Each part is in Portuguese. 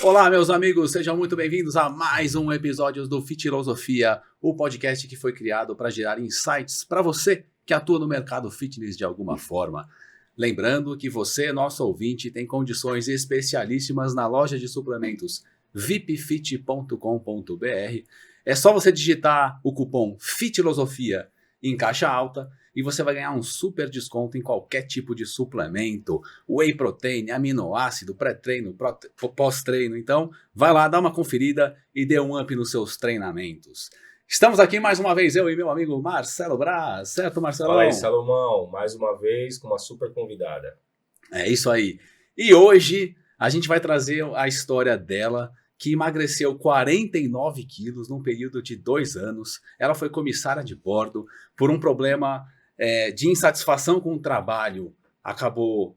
Olá, meus amigos, sejam muito bem-vindos a mais um episódio do Fitilosofia, o podcast que foi criado para gerar insights para você que atua no mercado fitness de alguma forma. Lembrando que você, nosso ouvinte, tem condições especialíssimas na loja de suplementos vipfit.com.br. É só você digitar o cupom FITILOSOFIA em caixa alta e você vai ganhar um super desconto em qualquer tipo de suplemento, whey protein, aminoácido, pré-treino, pós-treino. Então, vai lá, dá uma conferida e dê um up nos seus treinamentos. Estamos aqui mais uma vez, eu e meu amigo Marcelo Braz, certo, Marcelo? Fala aí, Salomão, mais uma vez com uma super convidada. É isso aí. E hoje a gente vai trazer a história dela, que emagreceu 49 quilos num período de 2 anos. Ela foi comissária de bordo por um problema de insatisfação com o trabalho. Acabou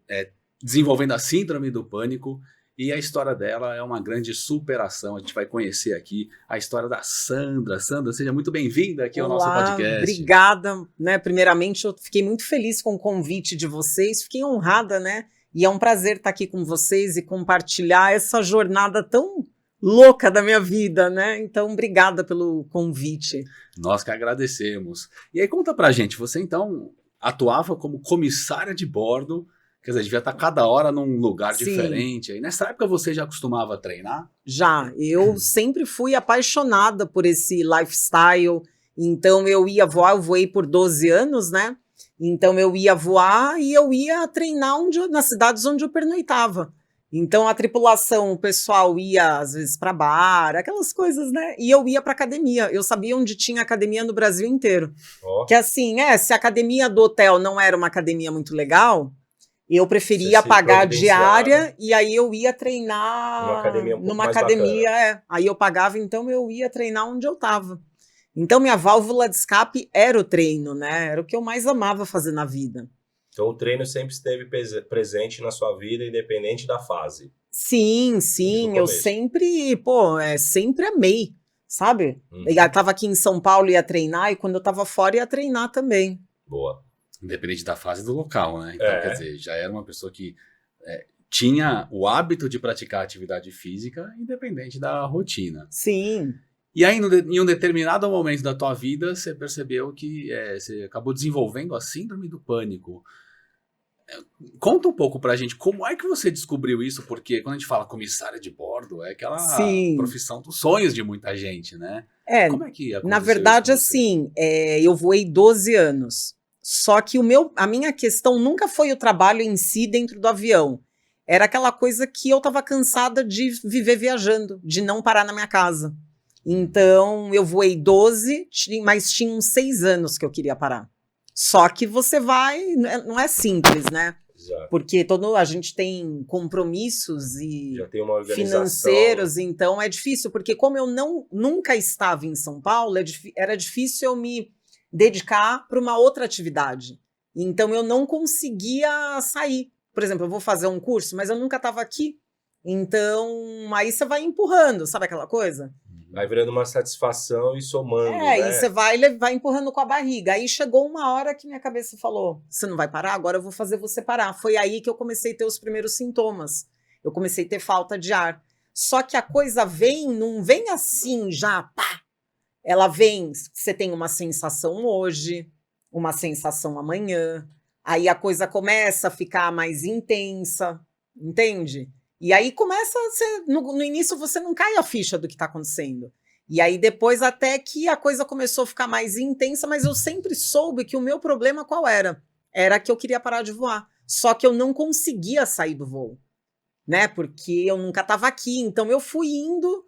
desenvolvendo a síndrome do pânico. E a história dela é uma grande superação. A gente vai conhecer aqui a história da Sandra. Sandra, seja muito bem-vinda aqui ao nosso podcast. Obrigada, né? Primeiramente, eu fiquei muito feliz com o convite de vocês, fiquei honrada, né? E é um prazer estar aqui com vocês e compartilhar essa jornada tão louca da minha vida, né? Então, obrigada pelo convite. Nós que agradecemos. E aí, conta pra gente, você então atuava como comissária de bordo, quer dizer, devia estar cada hora num lugar diferente. Aí, nessa época você já costumava treinar? Já, eu sempre fui apaixonada por esse lifestyle, então eu ia voar, eu voei por 12 anos, né? Então eu ia voar e eu ia treinar nas cidades onde eu pernoitava. Então a tripulação, o pessoal ia às vezes para bar, aquelas coisas, né? E eu ia para academia. Eu sabia onde tinha academia no Brasil inteiro. Oh. Que assim, se a academia do hotel não era uma academia muito legal, eu preferia pagar a diária e aí eu ia treinar numa academia. Aí eu pagava, então eu ia treinar onde eu estava. Então minha válvula de escape era o treino, né? Era o que eu mais amava fazer na vida. Então o treino sempre esteve presente na sua vida, independente da fase. Sim, eu sempre, sempre amei, sabe? Eu tava aqui em São Paulo, ia treinar, e quando eu tava fora, ia treinar também. Boa. Independente da fase do local, né? Então, quer dizer, já era uma pessoa que tinha o hábito de praticar atividade física, independente da rotina. Sim. E aí, em um determinado momento da tua vida, você percebeu que você acabou desenvolvendo a síndrome do pânico. Conta um pouco pra gente, como é que você descobriu isso? Porque quando a gente fala comissária de bordo, é aquela profissão dos sonhos de muita gente, né? Como é que aconteceu? Na verdade, assim, eu voei 12 anos. Só que a minha questão nunca foi o trabalho em si dentro do avião. Era aquela coisa que eu tava cansada de viver viajando, de não parar na minha casa. Então, eu voei 12, mas tinha uns 6 anos que eu queria parar. Só que você vai, não é simples, né? Exato. Porque a gente tem compromissos e já tem uma financeiros, então é difícil, porque como eu nunca estava em São Paulo, era difícil eu me dedicar para uma outra atividade. Então eu não conseguia sair. Por exemplo, eu vou fazer um curso, mas eu nunca estava aqui. Então, aí você vai empurrando, sabe aquela coisa? Vai virando uma satisfação e somando, né? E você vai empurrando com a barriga. Aí chegou uma hora que minha cabeça falou, você não vai parar? Agora eu vou fazer você parar. Foi aí que eu comecei a ter os primeiros sintomas. Eu comecei a ter falta de ar. Só que a coisa não vem assim já, pá! Ela vem, você tem uma sensação hoje, uma sensação amanhã. Aí a coisa começa a ficar mais intensa, entende? E aí começa, no início você não cai a ficha do que está acontecendo. E aí depois até que a coisa começou a ficar mais intensa, mas eu sempre soube que o meu problema qual era? Era que eu queria parar de voar. Só que eu não conseguia sair do voo, né? Porque eu nunca estava aqui. Então eu fui indo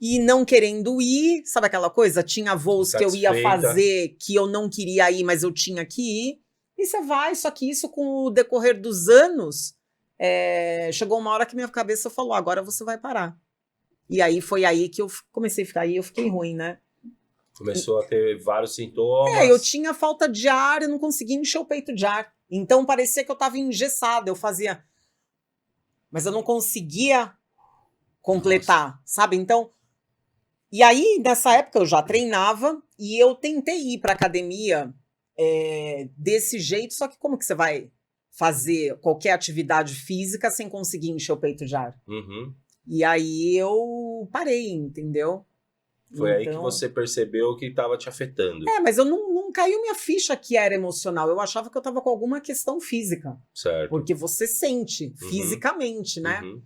e não querendo ir, sabe aquela coisa? Tinha voos que eu ia fazer que eu não queria ir, mas eu tinha que ir. E você vai, só que isso com o decorrer dos anos... chegou uma hora que minha cabeça falou, agora você vai parar. E aí foi aí que eu comecei a ficar, aí eu fiquei ruim, né? Começou a ter vários sintomas. Eu tinha falta de ar, eu não conseguia encher o peito de ar. Então parecia que eu estava engessada, eu fazia... Mas eu não conseguia completar, sabe? Então... E aí, nessa época, eu já treinava e eu tentei ir para academia desse jeito, só que como que você vai fazer qualquer atividade física sem conseguir encher o peito de ar? Uhum. E aí eu parei, entendeu? Foi aí que Então- você percebeu que estava te afetando, Mas eu não caiu minha ficha que era emocional. Eu achava que eu tava com alguma questão física. certo? Porque você sente Uhum. fisicamente, né? Uhum.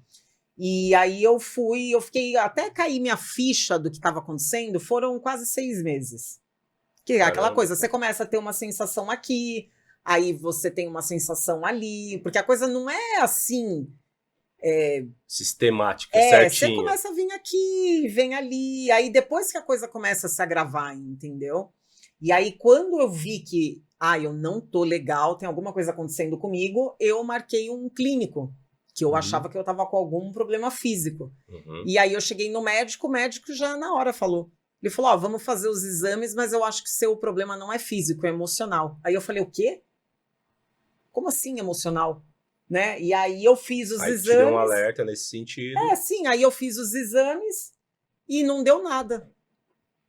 E aí eu fiquei, até cair minha ficha do que estava acontecendo, foram quase 6 meses. Que é aquela Caramba. coisa, você começa a ter uma sensação aqui, aí você tem uma sensação ali, porque a coisa não é assim. Sistemática, Você certinho. começa a vir aqui, vem ali, aí depois que a coisa começa a se agravar, entendeu? E aí quando eu vi que, eu não tô legal, tem alguma coisa acontecendo comigo, eu marquei um clínico, que eu Uhum. achava que eu tava com algum problema físico. Uhum. E aí eu cheguei no médico, o médico já na hora falou. Ele falou, vamos fazer os exames, mas eu acho que seu problema não é físico, é emocional. Aí eu falei, o quê? Como assim emocional? Né? E aí eu fiz os Aí exames. te deu um alerta nesse sentido. Sim, aí eu fiz os exames e não deu nada.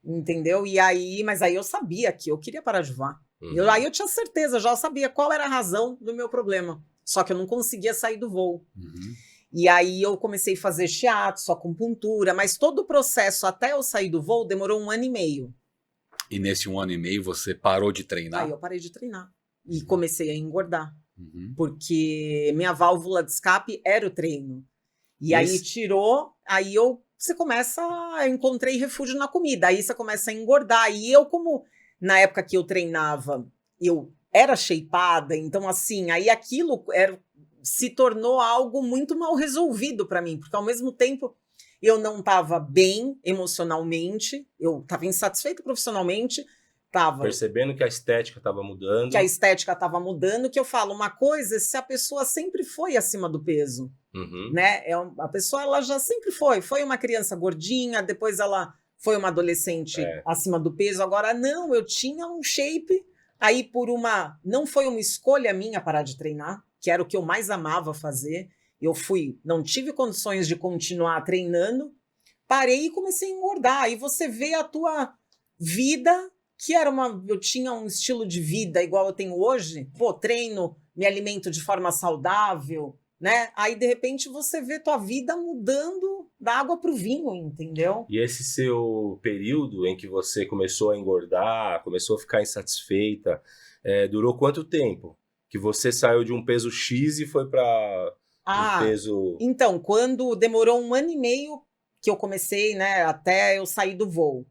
Entendeu? E aí, mas aí eu sabia que eu queria parar de voar. Uhum. Aí eu tinha certeza, já sabia qual era a razão do meu problema. Só que eu não conseguia sair do voo. Uhum. E aí eu comecei a fazer shiatsu, acupuntura, mas todo o processo até eu sair do voo demorou 1 ano e meio. E nesse 1 ano e meio você parou de treinar? Aí eu parei de treinar e comecei a engordar, Uhum. porque minha válvula de escape era o treino. E aí Esse- tirou, você começa, eu encontrei refúgio na comida, aí você começa a engordar. E eu, como na época que eu treinava, eu era shapeada, então assim, aí aquilo se tornou algo muito mal resolvido para mim, porque ao mesmo tempo eu não estava bem emocionalmente, eu estava insatisfeita profissionalmente, estava Percebendo que a estética estava mudando. que a estética estava mudando, que eu falo, uma coisa é se a pessoa sempre foi acima do peso, Uhum. né? A pessoa ela já sempre foi uma criança gordinha, depois ela foi uma adolescente acima do peso, agora não, eu tinha um shape, aí não foi uma escolha minha parar de treinar, que era o que eu mais amava fazer, não tive condições de continuar treinando, parei e comecei a engordar, aí você vê a tua vida, eu tinha um estilo de vida igual eu tenho hoje, treino, me alimento de forma saudável, né? Aí, de repente, você vê tua vida mudando da água para o vinho, entendeu? E esse seu período em que você começou a engordar, começou a ficar insatisfeita, durou quanto tempo? Que você saiu de um peso X e foi para um peso... Então, quando demorou 1 ano e meio que eu comecei, né, até eu sair do voo.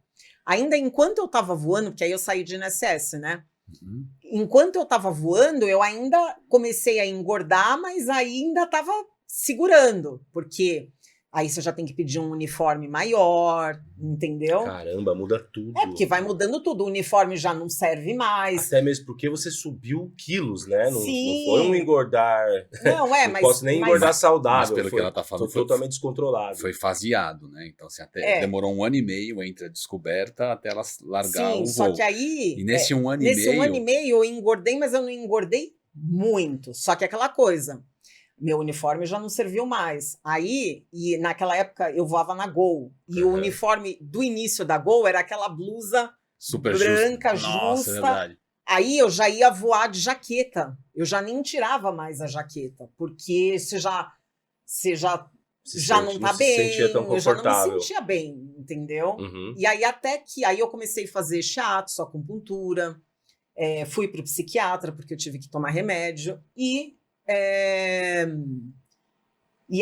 Ainda enquanto eu estava voando, porque aí eu saí de INSS, né? Uhum. Enquanto eu estava voando, eu ainda comecei a engordar, mas ainda estava segurando, porque aí você já tem que pedir um uniforme maior, entendeu? Caramba, muda tudo. Porque vai mudando tudo, o uniforme já não serve mais. Até mesmo porque você subiu quilos, né? Não Sim. foi um engordar... Não, Não posso nem engordar saudável. Mas pelo que ela tá falando, foi totalmente descontrolado. Foi faseado, né? Então, assim, até demorou 1 ano e meio entre a descoberta até ela largar o voo. Só que aí... E nesse 1 ano e Nesse meio... 1 ano e meio eu engordei, mas eu não engordei muito. Só que aquela coisa, meu uniforme já não serviu mais. Aí, e naquela época eu voava na Gol. E o uniforme do início da Gol era aquela blusa super branca, justa. Nossa, justa. é verdade. Aí eu já ia voar de jaqueta. Eu já nem tirava mais a jaqueta, porque você já não tá bem. Se sentia tão eu já não confortável. me sentia bem, entendeu? Uhum. E aí aí eu comecei a fazer shiatsu, acupuntura, fui para o psiquiatra porque eu tive que tomar remédio e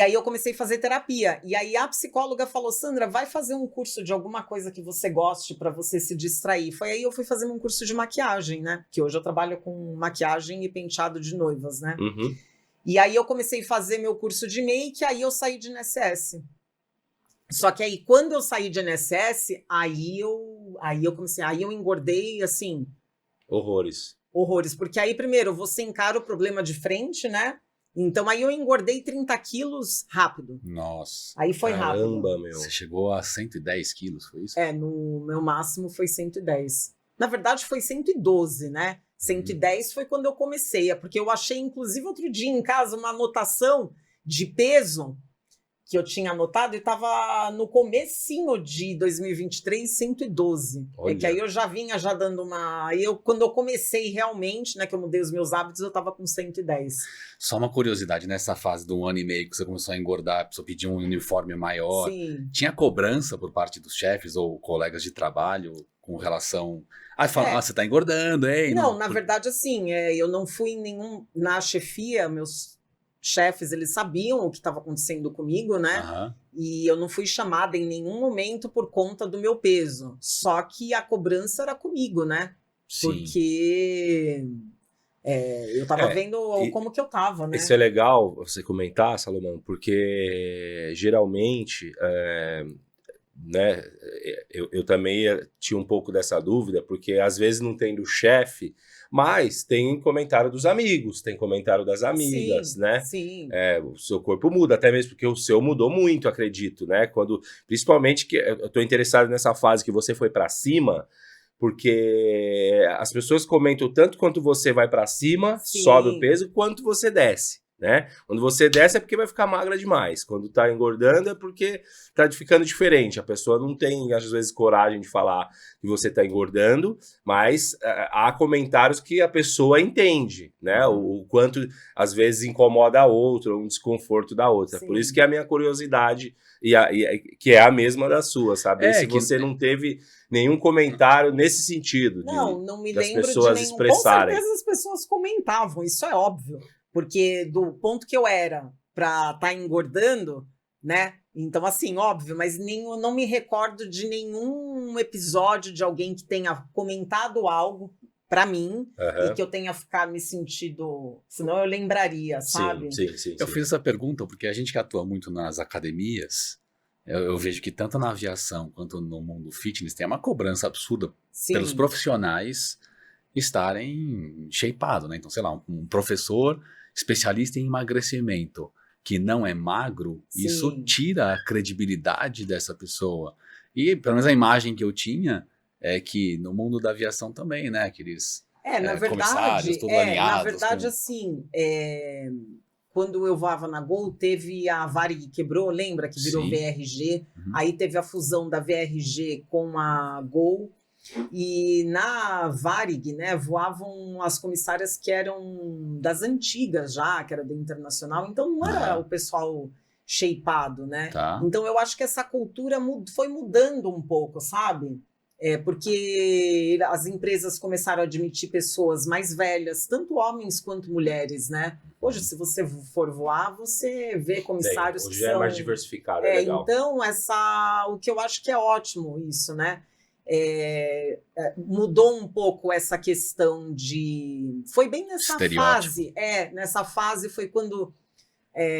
aí eu comecei a fazer terapia. E aí a psicóloga falou, Sandra, vai fazer um curso de alguma coisa que você goste para você se distrair. Foi aí eu fui fazer um curso de maquiagem, né? Que hoje eu trabalho com maquiagem e penteado de noivas, né? Uhum. E aí eu comecei a fazer meu curso de make, aí eu saí de INSS. Só que aí, quando eu saí de INSS, aí eu comecei, aí eu engordei, assim... Horrores. Porque aí, primeiro, você encara o problema de frente, né? Então, aí eu engordei 30 quilos rápido. Nossa. Aí foi rápido. Caramba, meu. Você chegou a 110 quilos, foi isso? No meu máximo foi 110. Na verdade, foi 112, né? 110 foi quando eu comecei, porque eu achei, inclusive, outro dia em casa, uma anotação de peso que eu tinha anotado e estava no comecinho de 2023, 112. Olha. É que aí eu já vinha já dando uma... Quando eu comecei realmente, né, que eu mudei os meus hábitos, eu estava com 110. Só uma curiosidade, nessa fase do 1 ano e meio que você começou a engordar, a pessoa pedir um uniforme maior, Sim. tinha cobrança por parte dos chefes ou colegas de trabalho com relação... Fala, você tá engordando, hein? Não, na verdade, assim, eu não fui em na chefia, meus chefes, eles sabiam o que estava acontecendo comigo, né? Aham. E eu não fui chamada em nenhum momento por conta do meu peso. Só que a cobrança era comigo, né? Sim. Porque eu tava vendo como que eu tava, né? Isso é legal você comentar, Salomão, porque geralmente, né, eu também tinha um pouco dessa dúvida, porque às vezes não tem do chefe, mas tem comentário dos amigos, tem comentário das amigas, Sim, né? Sim. O seu corpo muda, até mesmo porque o seu mudou muito, acredito, né? Principalmente que eu tô interessado nessa fase que você foi para cima, porque as pessoas comentam tanto quanto você vai para cima, Sim. sobe o peso, quanto você desce, né? Quando você desce é porque vai ficar magra demais. Quando tá engordando é porque tá ficando diferente. A pessoa não tem, às vezes, coragem de falar que você tá engordando, mas há comentários que a pessoa entende, né? O quanto, às vezes, incomoda a outra, um desconforto da outra. Sim. Por isso que é a minha curiosidade, que é a mesma da sua, saber se você não teve nenhum comentário nesse sentido. Não me das lembro pessoas de nenhum. expressarem. Com certeza as pessoas comentavam, isso é óbvio. Porque do ponto que eu era para estar engordando, né? Então, assim, óbvio, mas não me recordo de nenhum episódio de alguém que tenha comentado algo para mim e que eu tenha ficado me sentido... Senão eu lembraria, sabe? Sim. Eu fiz essa pergunta porque a gente que atua muito nas academias, eu vejo que tanto na aviação quanto no mundo fitness tem uma cobrança absurda pelos profissionais estarem shapeados, né? Então, sei lá, um professor especialista em emagrecimento que não é magro, isso tira a credibilidade dessa pessoa. E pelo menos a imagem que eu tinha é que no mundo da aviação também, né? Aqueles na verdade, comissários, tudo alinhados. Na verdade, assim, quando eu voava na Gol, teve a Varig que quebrou, lembra? Que virou VRG. Aí teve a fusão da VRG com a Gol. E na Varig, né, voavam as comissárias que eram das antigas já, que era do Internacional. Então não era o pessoal shapeado, né? Tá. Então eu acho que essa cultura foi mudando um pouco, sabe? Porque as empresas começaram a admitir pessoas mais velhas, tanto homens quanto mulheres, né? Hoje, se você for voar, você vê comissários hoje que são... é mais diversificado, é legal. Então, o que eu acho que é ótimo isso, né? Mudou um pouco essa questão de... Foi bem nessa fase. Nessa fase foi quando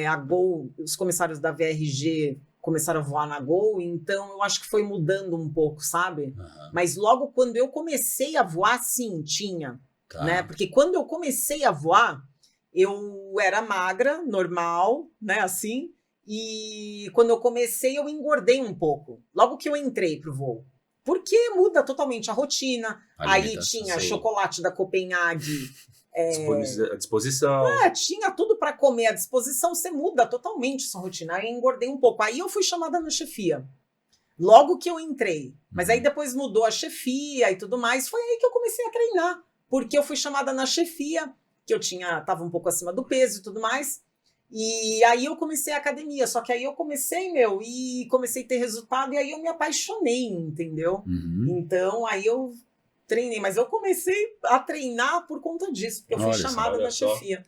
a Gol, os comissários da VRG começaram a voar na Gol, então eu acho que foi mudando um pouco, sabe? Mas logo quando eu comecei a voar, sim, tinha. Né? Porque quando eu comecei a voar, eu era magra, normal, né, assim, e quando eu comecei eu engordei um pouco, logo que eu entrei pro voo. Porque muda totalmente a rotina, aí tinha chocolate da Copenhague... à disposição. Tinha tudo para comer à disposição, você muda totalmente sua rotina. Aí eu engordei um pouco. Aí eu fui chamada na chefia. Logo que eu entrei. Mas aí depois mudou a chefia e tudo mais. Foi aí que eu comecei a treinar. Porque eu fui chamada na chefia, que eu tava um pouco acima do peso e tudo mais. E aí eu comecei a academia. Só que aí eu comecei, e comecei a ter resultado. E aí eu me apaixonei, entendeu? Então aí eu treinei, mas eu comecei a treinar por conta disso, porque eu fui chamada na chefia.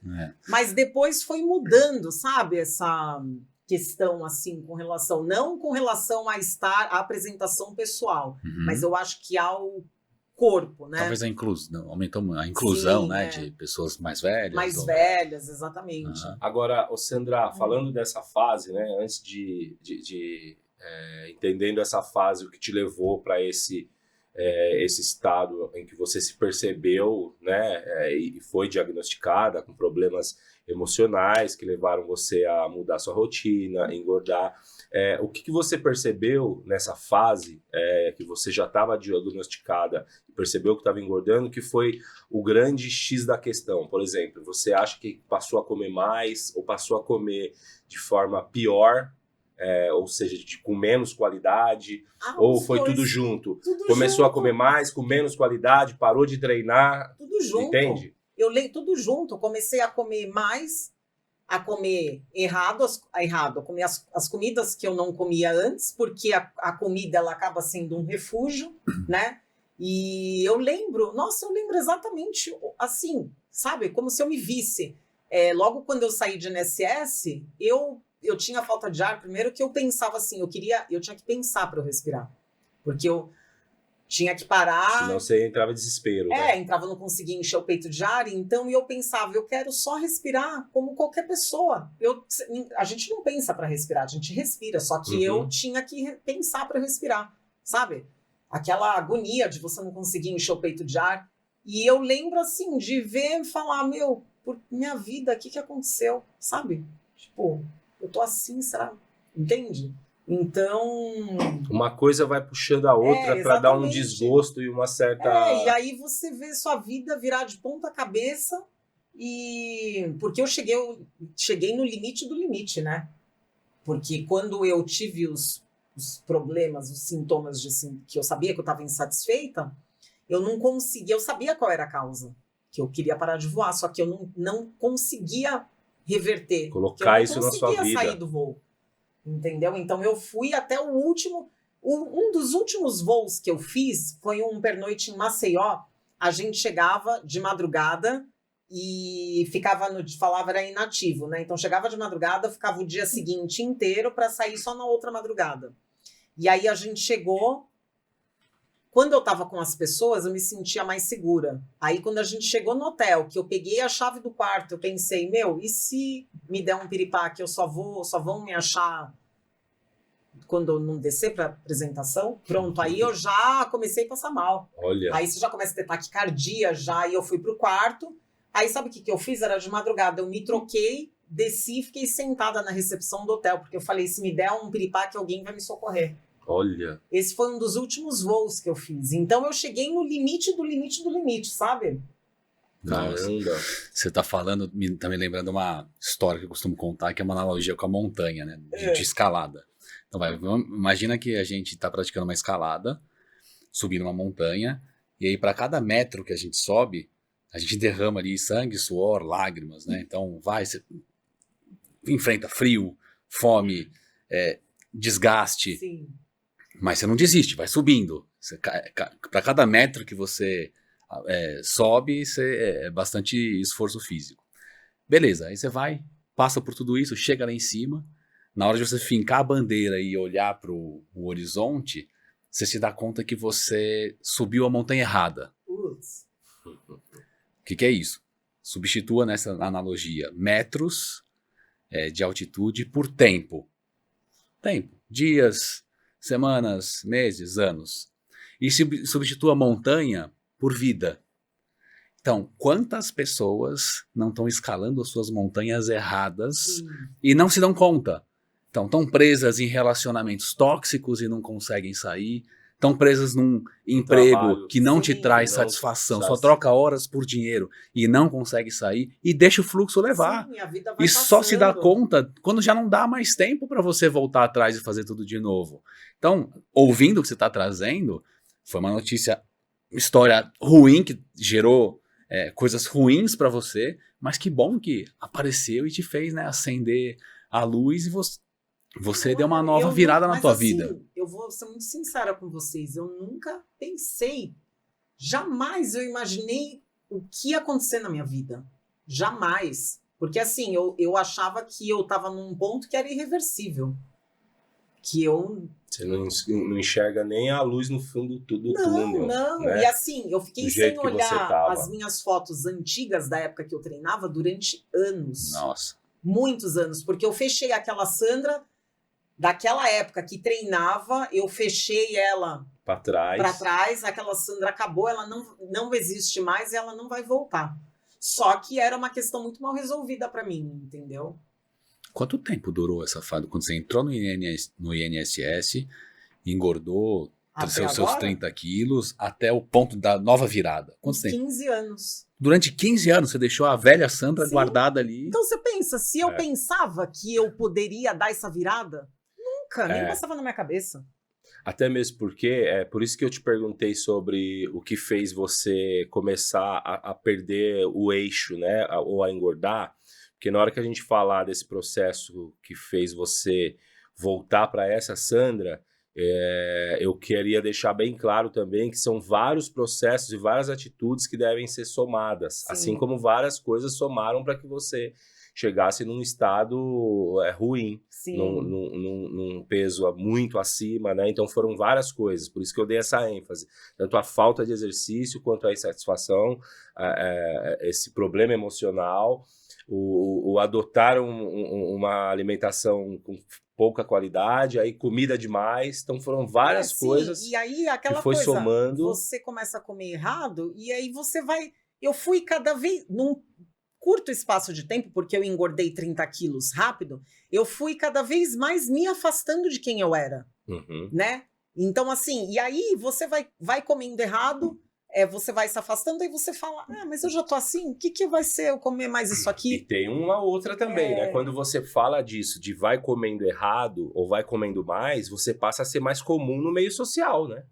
Mas depois foi mudando, sabe, essa questão, assim, não com relação a à apresentação pessoal, mas eu acho que ao corpo, né? Talvez aumentou a inclusão, né, de pessoas mais velhas. Mais velhas, exatamente. Agora, Sandra, falando dessa fase, né, antes entendendo essa fase, o que te levou para esse estado em que você se percebeu, né, e foi diagnosticada com problemas emocionais que levaram você a mudar sua rotina, engordar. O que você percebeu nessa fase que você já estava diagnosticada e percebeu que estava engordando, que foi o grande X da questão? Por exemplo, você acha que passou a comer mais ou passou a comer de forma pior ou seja, com menos qualidade, ou foi tudo junto? Começou a comer mais, com menos qualidade, parou de treinar, tudo junto. Entende? Eu leio tudo junto, comecei a comer mais, a comer errado, a comer as comidas que eu não comia antes, porque a comida ela acaba sendo um refúgio, né? E eu lembro exatamente assim, sabe? Como se eu me visse. Logo quando eu saí de INSS, eu tinha falta de ar, primeiro que eu pensava assim, eu tinha que pensar para eu respirar, porque eu tinha que parar. Senão você entrava em desespero. Né? Entrava, não conseguia encher o peito de ar, então eu pensava, eu quero só respirar como qualquer pessoa. A gente não pensa para respirar, a gente respira, só que eu tinha que pensar para respirar, sabe? Aquela agonia de você não conseguir encher o peito de ar. E eu lembro, assim, de ver e falar, por minha vida, o que aconteceu, sabe? Tipo, eu tô assim, será? Entende? Então... Uma coisa vai puxando a outra para dar um desgosto e uma certa... e aí você vê sua vida virar de ponta cabeça porque eu cheguei no limite do limite, né? Porque quando eu tive os problemas, os sintomas que eu sabia que eu estava insatisfeita, eu não conseguia, eu sabia qual era a causa, que eu queria parar de voar, só que eu não conseguia reverter. Colocar isso na sua vida. Eu não conseguia sair do voo, entendeu? Então eu fui até o último, um dos últimos voos que eu fiz foi um pernoite em Maceió. A gente chegava de madrugada e falava era inativo, né? Então chegava de madrugada, ficava o dia seguinte inteiro para sair só na outra madrugada. E aí a gente chegou, quando eu estava com as pessoas, eu me sentia mais segura. Aí quando a gente chegou no hotel, que eu peguei a chave do quarto, eu pensei, e se me der um piripaque, só vão me achar quando eu não descer para apresentação? Pronto, aí eu já comecei a passar mal. Olha. Aí você já começa a ter taquicardia já, e eu fui pro quarto. Aí sabe o que eu fiz? Era de madrugada, eu me troquei, desci e fiquei sentada na recepção do hotel, porque eu falei, se me der um piripaque, alguém vai me socorrer. Olha. Esse foi um dos últimos voos que eu fiz. Então eu cheguei no limite do limite do limite, sabe? Caramba. Você tá falando, tá me lembrando uma história que eu costumo contar, que é uma analogia com a montanha, né? De escalada. Então imagina que a gente tá praticando uma escalada, subindo uma montanha, e aí para cada metro que a gente sobe, a gente derrama ali sangue, suor, lágrimas, né? Então você enfrenta frio, fome, desgaste. Sim. Mas você não desiste, vai subindo. Para cada metro que você sobe, é bastante esforço físico. Beleza, aí você vai, passa por tudo isso, chega lá em cima. Na hora de você fincar a bandeira e olhar para o horizonte, você se dá conta que você subiu a montanha errada. O que é isso? Substitua nessa analogia metros de altitude por tempo. Tempo, dias, semanas, meses, anos. E substitua a montanha por vida. Então, quantas pessoas não estão escalando as suas montanhas erradas e não se dão conta? Então, estão presas em relacionamentos tóxicos e não conseguem sair. Estão presas num emprego que não te traz satisfação. Só troca horas por dinheiro e não consegue sair. E deixa o fluxo levar. Sim, a vida vai e passando. Só se dá conta quando já não dá mais tempo para você voltar atrás e fazer tudo de novo. Então, ouvindo o que você está trazendo, foi uma história ruim que gerou coisas ruins para você, mas que bom que apareceu e te fez, né, acender a luz e você deu uma nova virada na tua vida. Eu vou ser muito sincera com vocês, eu nunca pensei, jamais eu imaginei o que ia acontecer na minha vida. Jamais. Porque assim, eu achava que eu estava num ponto que era irreversível. Você não enxerga nem a luz no fundo do túnel. Não, né? E assim, eu fiquei sem olhar as minhas fotos antigas da época que eu treinava durante anos. Nossa. Muitos anos, porque eu fechei aquela Sandra daquela época que treinava, eu fechei ela para trás, aquela Sandra acabou, ela não existe mais e ela não vai voltar. Só que era uma questão muito mal resolvida para mim, entendeu? Quanto tempo durou essa fase? Quando você entrou no INSS, engordou seus 30 quilos até o ponto da nova virada? Quanto tempo? 15 anos. Durante 15 anos você deixou a velha Sandra guardada ali? Então você pensa, se eu pensava que eu poderia dar essa virada, Nunca, nem passava na minha cabeça. Até mesmo porque, é por isso que eu te perguntei sobre o que fez você começar a perder o eixo, né, ou a engordar, porque na hora que a gente falar desse processo que fez você voltar para essa Sandra, eu queria deixar bem claro também que são vários processos e várias atitudes que devem ser somadas, Sim. assim como várias coisas somaram para que você chegasse num estado ruim, num peso muito acima, né? Então foram várias coisas, por isso que eu dei essa ênfase. Tanto a falta de exercício, quanto a insatisfação, esse problema emocional, o adotar uma alimentação com pouca qualidade, aí comida demais, então foram várias coisas e aí, aquela que foi coisa, somando. Você começa a comer errado, e aí você vai... Eu fui cada vez... Num curto espaço de tempo, porque eu engordei 30 quilos rápido, eu fui cada vez mais me afastando de quem eu era, né? Então, assim, e aí você vai comendo errado, você vai se afastando, aí você fala, mas eu já tô assim, o que vai ser eu comer mais isso aqui? E tem uma outra também, né? Quando você fala disso, de vai comendo errado ou vai comendo mais, você passa a ser mais comum no meio social, né?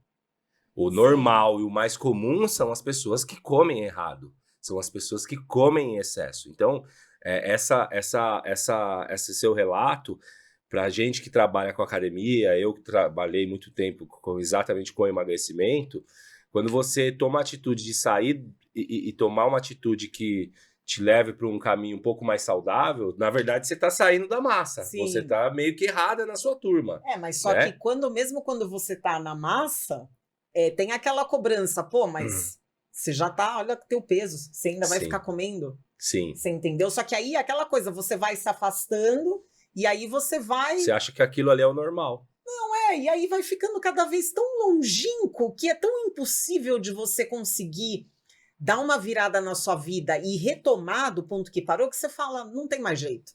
O normal e o mais comum são as pessoas que comem errado. São as pessoas que comem em excesso. Então, esse seu relato, pra gente que trabalha com academia, eu que trabalhei muito tempo exatamente com emagrecimento, quando você toma a atitude de sair e tomar uma atitude que te leve para um caminho um pouco mais saudável, na verdade você está saindo da massa. Sim. Você está meio que errada na sua turma. Mas só que mesmo quando você está na massa, tem aquela cobrança, mas você já tá, olha o teu peso, você ainda vai ficar comendo. Sim. Você entendeu? Só que aí aquela coisa, você vai se afastando e aí você vai... Você acha que aquilo ali é o normal. Não, e aí vai ficando cada vez tão longínquo que é tão impossível de você conseguir dar uma virada na sua vida e retomar do ponto que parou, que você fala, não tem mais jeito.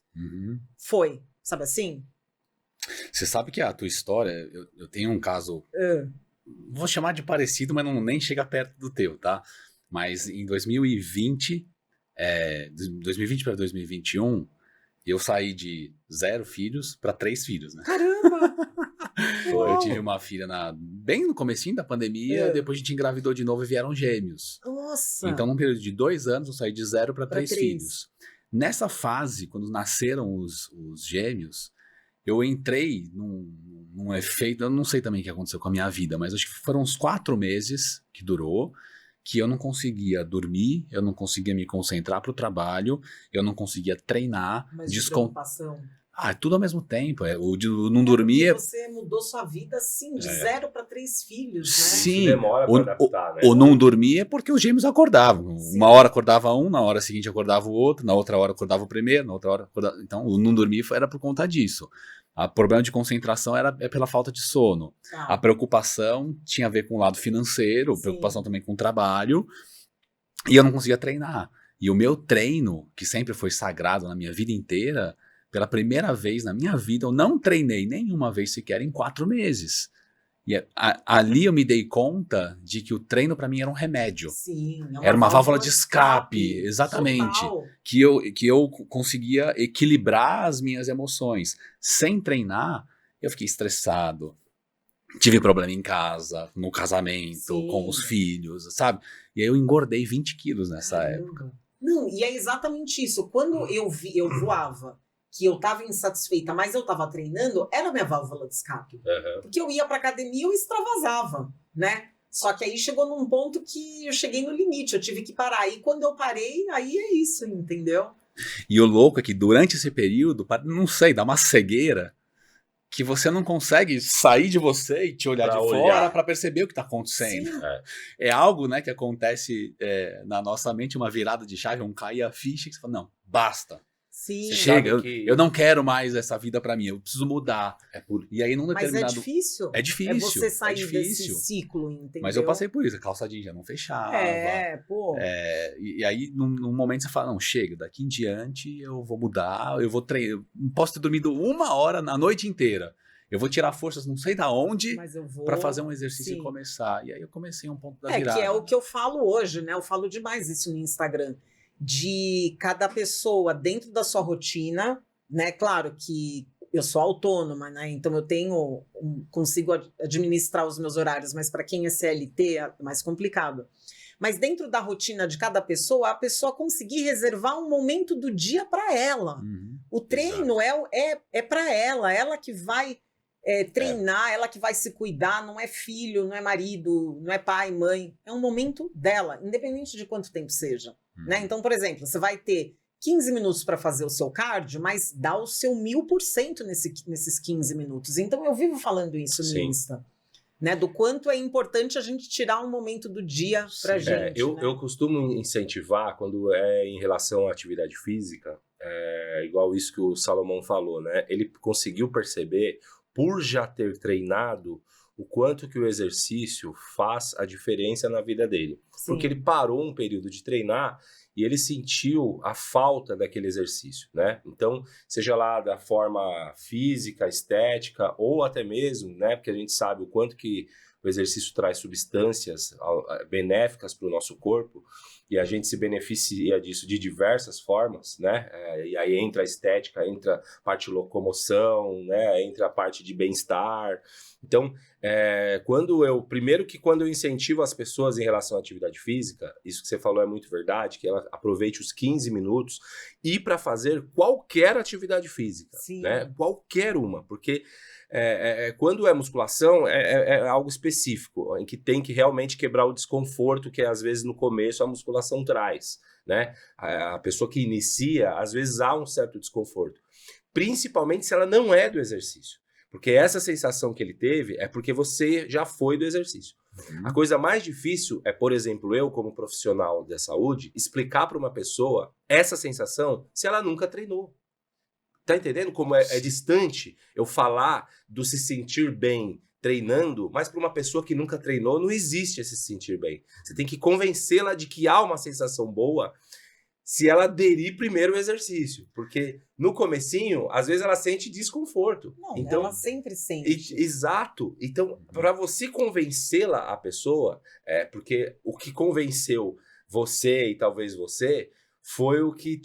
Foi, sabe assim? Você sabe que a tua história, eu tenho um caso, vou chamar de parecido, mas nem chega perto do teu, tá? Mas em 2020 para 2021, eu saí de 0 filhos para 3 filhos, né? Caramba! Eu tive uma filha bem no comecinho da pandemia, depois a gente engravidou de novo e vieram gêmeos. Nossa! Então, num período de 2 anos, eu saí de 0 para 3 filhos. Nessa fase, quando nasceram os gêmeos, eu entrei num efeito, eu não sei também o que aconteceu com a minha vida, mas acho que foram uns 4 meses que durou, que eu não conseguia dormir, eu não conseguia me concentrar para o trabalho, eu não conseguia treinar. Mas de preocupação. Tudo ao mesmo tempo. O não dormir... Você mudou sua vida, assim, de 0 para 3 filhos, né? Sim. Demora para adaptar, né? O não dormir é porque os gêmeos acordavam. Sim. Uma hora acordava um, na hora seguinte acordava o outro, na outra hora acordava o primeiro, na outra hora acordava... Então, o não dormir era por conta disso. O problema de concentração é pela falta de sono. A preocupação tinha a ver com o lado financeiro, preocupação também com o trabalho, e eu não conseguia treinar. E o meu treino, que sempre foi sagrado na minha vida inteira, pela primeira vez na minha vida, eu não treinei nenhuma vez sequer em 4 meses. E ali eu me dei conta de que o treino para mim era um remédio. Sim, era uma válvula de escape, exatamente. Total. Que eu conseguia equilibrar as minhas emoções. Sem treinar, eu fiquei estressado. Tive problema em casa, no casamento, com os filhos, sabe? E aí eu engordei 20 quilos nessa época. Não, e é exatamente isso. Quando eu voava, que eu tava insatisfeita, mas eu tava treinando, era a minha válvula de escape. Porque eu ia pra academia e eu extravasava, né? Só que aí chegou num ponto que eu cheguei no limite, eu tive que parar. E quando eu parei, aí é isso, entendeu? E o louco é que durante esse período, não sei, dá uma cegueira que você não consegue sair de você e te olhar de fora para perceber o que está acontecendo. É algo, né, que acontece na nossa mente, uma virada de chave, cair a ficha, que você fala, não, basta. Sim. Chega, eu não quero mais essa vida pra mim, eu preciso mudar. E aí num determinado... Mas é difícil. É difícil. É você sair desse ciclo, entendeu? Mas eu passei por isso, a calça jeans já não fechava. E aí num momento você fala, não, chega, daqui em diante eu vou mudar, eu vou treinar, eu posso ter dormido 1 hora na noite inteira. Eu vou tirar forças não sei da onde para fazer um exercício e começar. E aí eu comecei um ponto da virada. Que é o que eu falo hoje, né? Eu falo demais isso no Instagram. De cada pessoa dentro da sua rotina, né? Claro que eu sou autônoma, né? Então eu consigo administrar os meus horários, mas para quem é CLT é mais complicado. Mas dentro da rotina de cada pessoa, a pessoa conseguir reservar um momento do dia para ela. O treino é para ela que vai treinar, ela que vai se cuidar, não é filho, não é marido, não é pai, mãe. É um momento dela, independente de quanto tempo seja. Né? Então, por exemplo, você vai ter 15 minutos para fazer o seu cardio, mas dá o seu 1000% nesses 15 minutos. Então, eu vivo falando isso no Insta. Né, do quanto é importante a gente tirar um momento do dia pra gente. Eu costumo incentivar, quando é em relação à atividade física, igual isso que o Salomão falou, né? Ele conseguiu perceber, por já ter treinado, o quanto que o exercício faz a diferença na vida dele. Sim. Porque ele parou um período de treinar e ele sentiu a falta daquele exercício, né? Então, seja lá da forma física, estética, ou até mesmo, né? Porque a gente sabe o quanto que o exercício traz substâncias benéficas para o nosso corpo, e a gente se beneficia disso de diversas formas, né? E aí entra a estética, entra a parte de locomoção, né? Entra a parte de bem-estar. Então, quando eu incentivo as pessoas em relação à atividade física, isso que você falou é muito verdade, que ela aproveite os 15 minutos e para fazer qualquer atividade física, né? Qualquer uma, porque quando é musculação, é algo específico, em que tem que realmente quebrar o desconforto que às vezes no começo a musculação traz, né? A pessoa que inicia, às vezes há um certo desconforto, principalmente se ela não é do exercício. Porque essa sensação que ele teve é porque você já foi do exercício. A coisa mais difícil é, por exemplo, eu como profissional da saúde, explicar para uma pessoa essa sensação se ela nunca treinou. Tá entendendo como é distante eu falar do se sentir bem treinando, mas para uma pessoa que nunca treinou não existe esse se sentir bem. Você tem que convencê-la de que há uma sensação boa se ela aderir primeiro ao exercício, porque no comecinho, às vezes ela sente desconforto. Não, então, ela sempre sente. Exato. Então, para você convencê-la, a pessoa, porque o que convenceu você e talvez você foi o que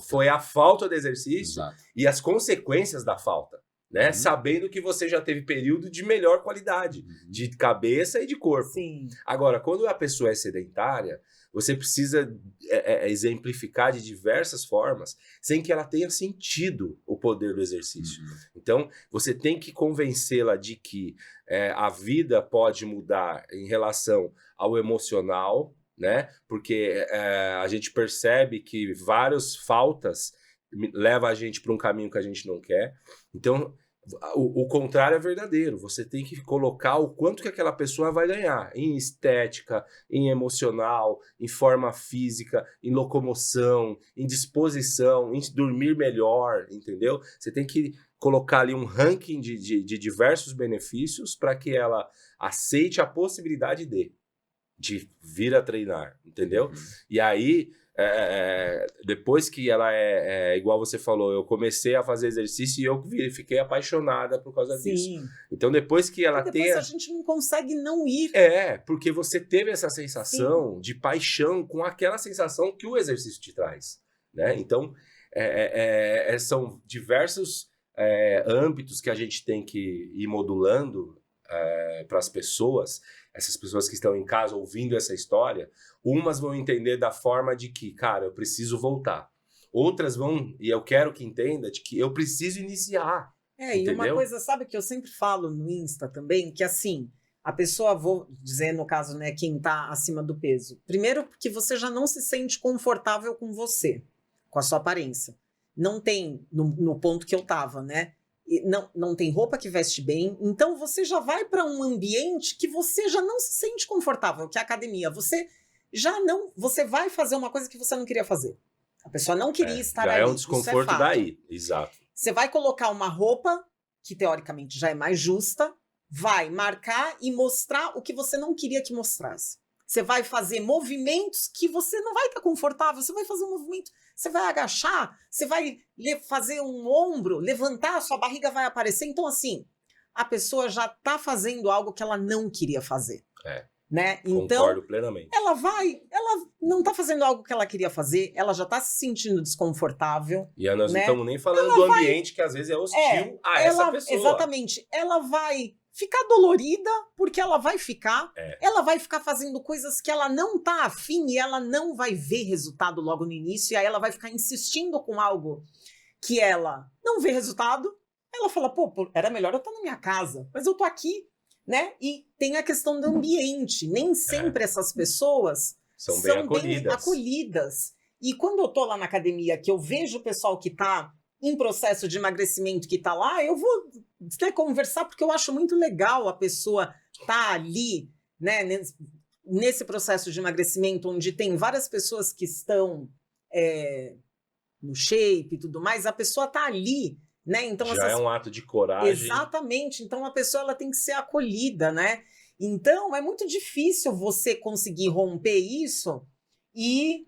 foi a falta do exercício. Exato. E as consequências da falta. Né? Sabendo que você já teve período de melhor qualidade, de cabeça e de corpo. Sim. Agora, quando a pessoa é sedentária, você precisa exemplificar de diversas formas, sem que ela tenha sentido o poder do exercício. Então, você tem que convencê-la de que a vida pode mudar em relação ao emocional, né? Porque a gente percebe que várias faltas levam a gente para um caminho que a gente não quer. Então, o contrário é verdadeiro. Você tem que colocar o quanto que aquela pessoa vai ganhar em estética, em emocional, em forma física, em locomoção, em disposição, em dormir melhor, entendeu? Você tem que colocar ali um ranking de diversos benefícios para que ela aceite a possibilidade de vir a treinar, entendeu? E aí, depois que ela igual você falou, eu comecei a fazer exercício e eu fiquei apaixonada por causa disso. Então, depois que ela tem... Depois a gente não consegue não ir. Porque você teve essa sensação de paixão com aquela sensação que o exercício te traz, né? Então, são diversos âmbitos que a gente tem que ir modulando para as pessoas. Essas pessoas que estão em casa ouvindo essa história, umas vão entender da forma de que, cara, eu preciso voltar. Outras vão, e eu quero que entenda, de que eu preciso iniciar. Entendeu? E uma coisa, sabe, que eu sempre falo no Insta também, que assim, a pessoa, vou dizer no caso, né, quem tá acima do peso. Primeiro, porque você já não se sente confortável com você, com a sua aparência. Não tem, no ponto que eu tava, né? Não tem roupa que veste bem, então você já vai para um ambiente que você já não se sente confortável, que é a academia. Você vai fazer uma coisa que você não queria fazer. A pessoa não queria estar ali. Já é um desconforto daí, exato. Você vai colocar uma roupa que teoricamente já é mais justa, vai marcar e mostrar o que você não queria que mostrasse. Você vai fazer movimentos que você não vai estar confortável, você vai fazer um movimento, você vai agachar, você vai fazer um ombro, levantar, sua barriga vai aparecer. Então, assim, a pessoa já está fazendo algo que ela não queria fazer. né? Então, concordo plenamente. ela não tá fazendo algo que ela queria fazer, ela já tá se sentindo desconfortável. E aí nós né? não estamos nem falando do ambiente que às vezes é hostil a essa pessoa. Exatamente. Ela vai ficar dolorida, porque ela vai ficar fazendo coisas que ela não tá afim e ela não vai ver resultado logo no início, e aí ela vai ficar insistindo com algo que ela não vê resultado. Ela fala, pô, era melhor eu estar na minha casa, mas eu tô aqui, né? E tem a questão do ambiente. Nem sempre essas pessoas são bem acolhidas. E quando eu tô lá na academia, que eu vejo o pessoal que tá em processo de emagrecimento que tá lá, eu vou conversar, porque eu acho muito legal a pessoa tá ali, né, nesse processo de emagrecimento, onde tem várias pessoas que estão no shape e tudo mais, a pessoa tá ali, né? Então, já é um ato de coragem. Exatamente. Então, a pessoa ela tem que ser acolhida, né? Então, é muito difícil você conseguir romper isso e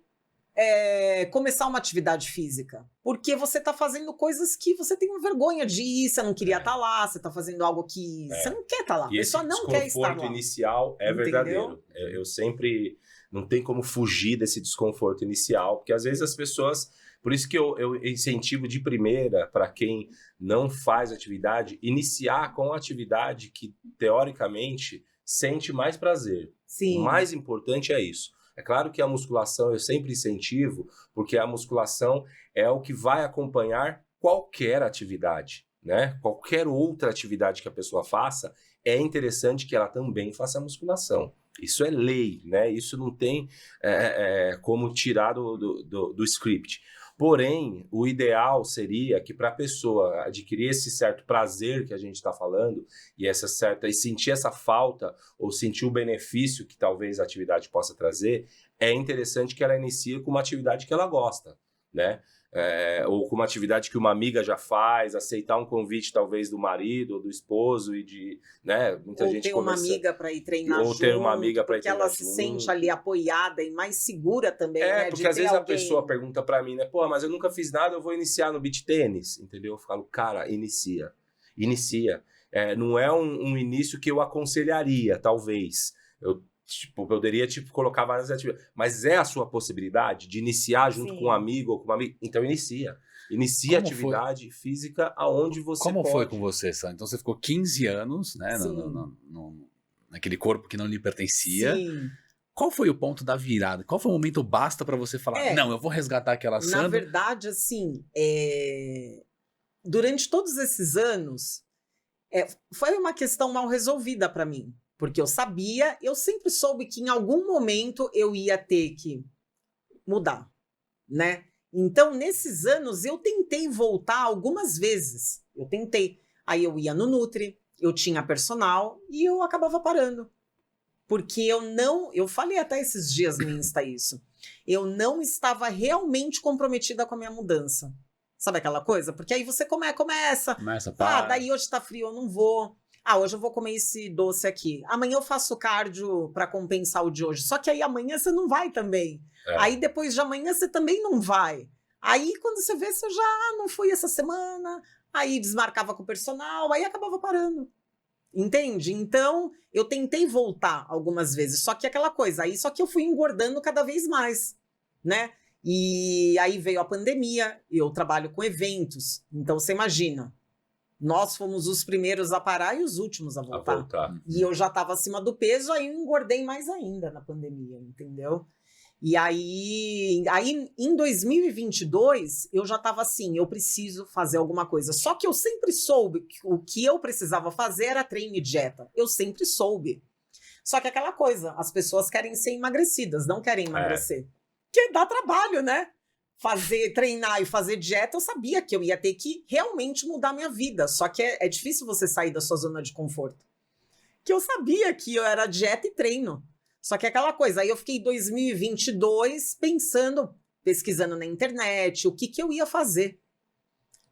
começar uma atividade física. Porque você está fazendo coisas que você tem vergonha de ir, você não queria estar lá, você está fazendo algo que você não quer estar lá. E a pessoa não quer estar lá. Esse desconforto inicial é verdadeiro. Eu sempre... Não tem como fugir desse desconforto inicial, porque às vezes as pessoas... Por isso que eu incentivo de primeira, para quem não faz atividade, iniciar com a atividade que, teoricamente, sente mais prazer. Sim. O mais importante é isso. É claro que a musculação eu sempre incentivo, porque a musculação é o que vai acompanhar qualquer atividade, né? Qualquer outra atividade que a pessoa faça, é interessante que ela também faça musculação. Isso é lei, né? Isso não tem como tirar do script. Porém, o ideal seria que para a pessoa adquirir esse certo prazer que a gente está falando e sentir essa falta ou sentir o benefício que talvez a atividade possa trazer, é interessante que ela inicie com uma atividade que ela gosta, né? Ou com uma atividade que uma amiga já faz, aceitar um convite talvez do marido ou do esposo e de, né, muita gente ter uma amiga para ir treinar ou junto, ter uma amiga para ir treinar porque ela se sente ali apoiada e mais segura também, né? Porque às vezes a pessoa pergunta para mim, né, pô, mas eu nunca fiz nada, eu vou iniciar no beach tênis, entendeu? Eu falo, cara, inicia. Não é um início que eu aconselharia, talvez. Eu poderia colocar várias atividades. Mas é a sua possibilidade de iniciar junto com um amigo ou com uma amiga? Então inicia. Inicia a atividade física aonde você pode. Como foi com você, Sandra? Então você ficou 15 anos, né, naquele corpo que não lhe pertencia. Sim. Qual foi o ponto da virada? Qual foi o momento basta para você falar, não, eu vou resgatar aquela Sandra? Na verdade, assim, durante todos esses anos, foi uma questão mal resolvida para mim. Porque eu sempre soube que em algum momento eu ia ter que mudar, né? Então, nesses anos, eu tentei voltar algumas vezes. Aí eu ia no Nutri, eu tinha personal e eu acabava parando. Porque eu falei até esses dias no Insta isso, eu não estava realmente comprometida com a minha mudança. Sabe aquela coisa? Porque aí você começa, daí hoje tá frio, eu não vou. Hoje eu vou comer esse doce aqui. Amanhã eu faço cardio para compensar o de hoje. Só que aí amanhã você não vai também. Aí depois de amanhã você também não vai. Aí quando você vê, você já não foi essa semana. Aí desmarcava com o personal, aí acabava parando. Entende? Então, eu tentei voltar algumas vezes. Só que aquela coisa, só que eu fui engordando cada vez mais, né? E aí veio a pandemia, eu trabalho com eventos. Então, você imagina. Nós fomos os primeiros a parar e os últimos a voltar. E eu já estava acima do peso, aí eu engordei mais ainda na pandemia, entendeu? E aí em 2022, eu já estava assim, eu preciso fazer alguma coisa. Só que eu sempre soube que o que eu precisava fazer era treino e dieta. Eu sempre soube. Só que aquela coisa, as pessoas querem ser emagrecidas, não querem emagrecer. Porque dá trabalho, né? Treinar e fazer dieta, eu sabia que eu ia ter que realmente mudar minha vida. Só que é difícil você sair da sua zona de conforto. Que eu sabia que eu era dieta e treino. Só que aquela coisa, aí eu fiquei em 2022 pesquisando na internet, o que eu ia fazer.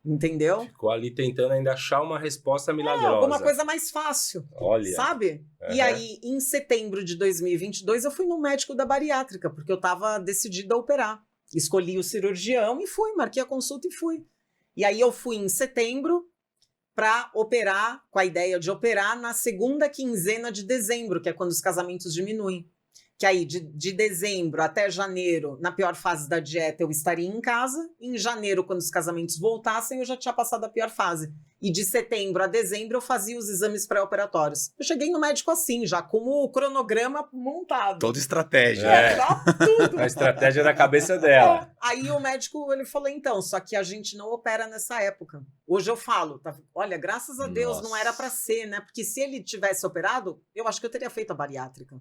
Entendeu? Ficou ali tentando ainda achar uma resposta milagrosa. Alguma coisa mais fácil. Olha. Sabe? E aí, em setembro de 2022, eu fui no médico da bariátrica, porque eu estava decidida a operar. Escolhi o cirurgião e fui, marquei a consulta e fui. E aí eu fui em setembro, para operar, com a ideia de operar na segunda quinzena de dezembro, que é quando os casamentos diminuem. Que aí, de dezembro até janeiro, na pior fase da dieta, eu estaria em casa. Em janeiro, quando os casamentos voltassem, eu já tinha passado a pior fase. E de setembro a dezembro, eu fazia os exames pré-operatórios. Eu cheguei no médico assim, já com o cronograma montado. Toda estratégia. Tá tudo. A estratégia da cabeça dela. Aí o médico, ele falou, então, só que a gente não opera nessa época. Hoje eu falo, tá, olha, graças a Deus, não era para ser, né? Porque se ele tivesse operado, eu acho que eu teria feito a bariátrica.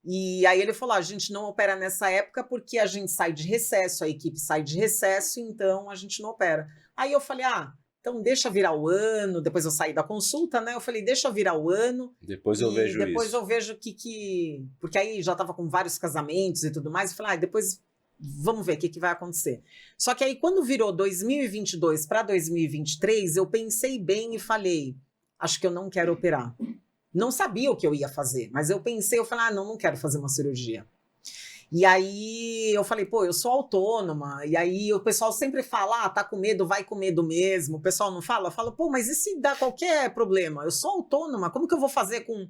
E aí ele falou, a gente não opera nessa época porque a gente sai de recesso, a equipe sai de recesso, então a gente não opera. Aí eu falei, então deixa virar o ano, depois eu saí da consulta, né? Eu falei, deixa virar o ano. Depois eu vejo isso. Depois eu vejo que... Porque aí já tava com vários casamentos e tudo mais, eu falei, depois vamos ver o que vai acontecer. Só que aí quando virou 2022 para 2023, eu pensei bem e falei, acho que eu não quero operar. Não sabia o que eu ia fazer, mas eu pensei, eu falei, não quero fazer uma cirurgia. E aí eu falei, eu sou autônoma, e aí o pessoal sempre fala, tá com medo, vai com medo mesmo, o pessoal não fala, eu falo, mas e se dá qualquer problema? Eu sou autônoma, como que eu vou fazer com...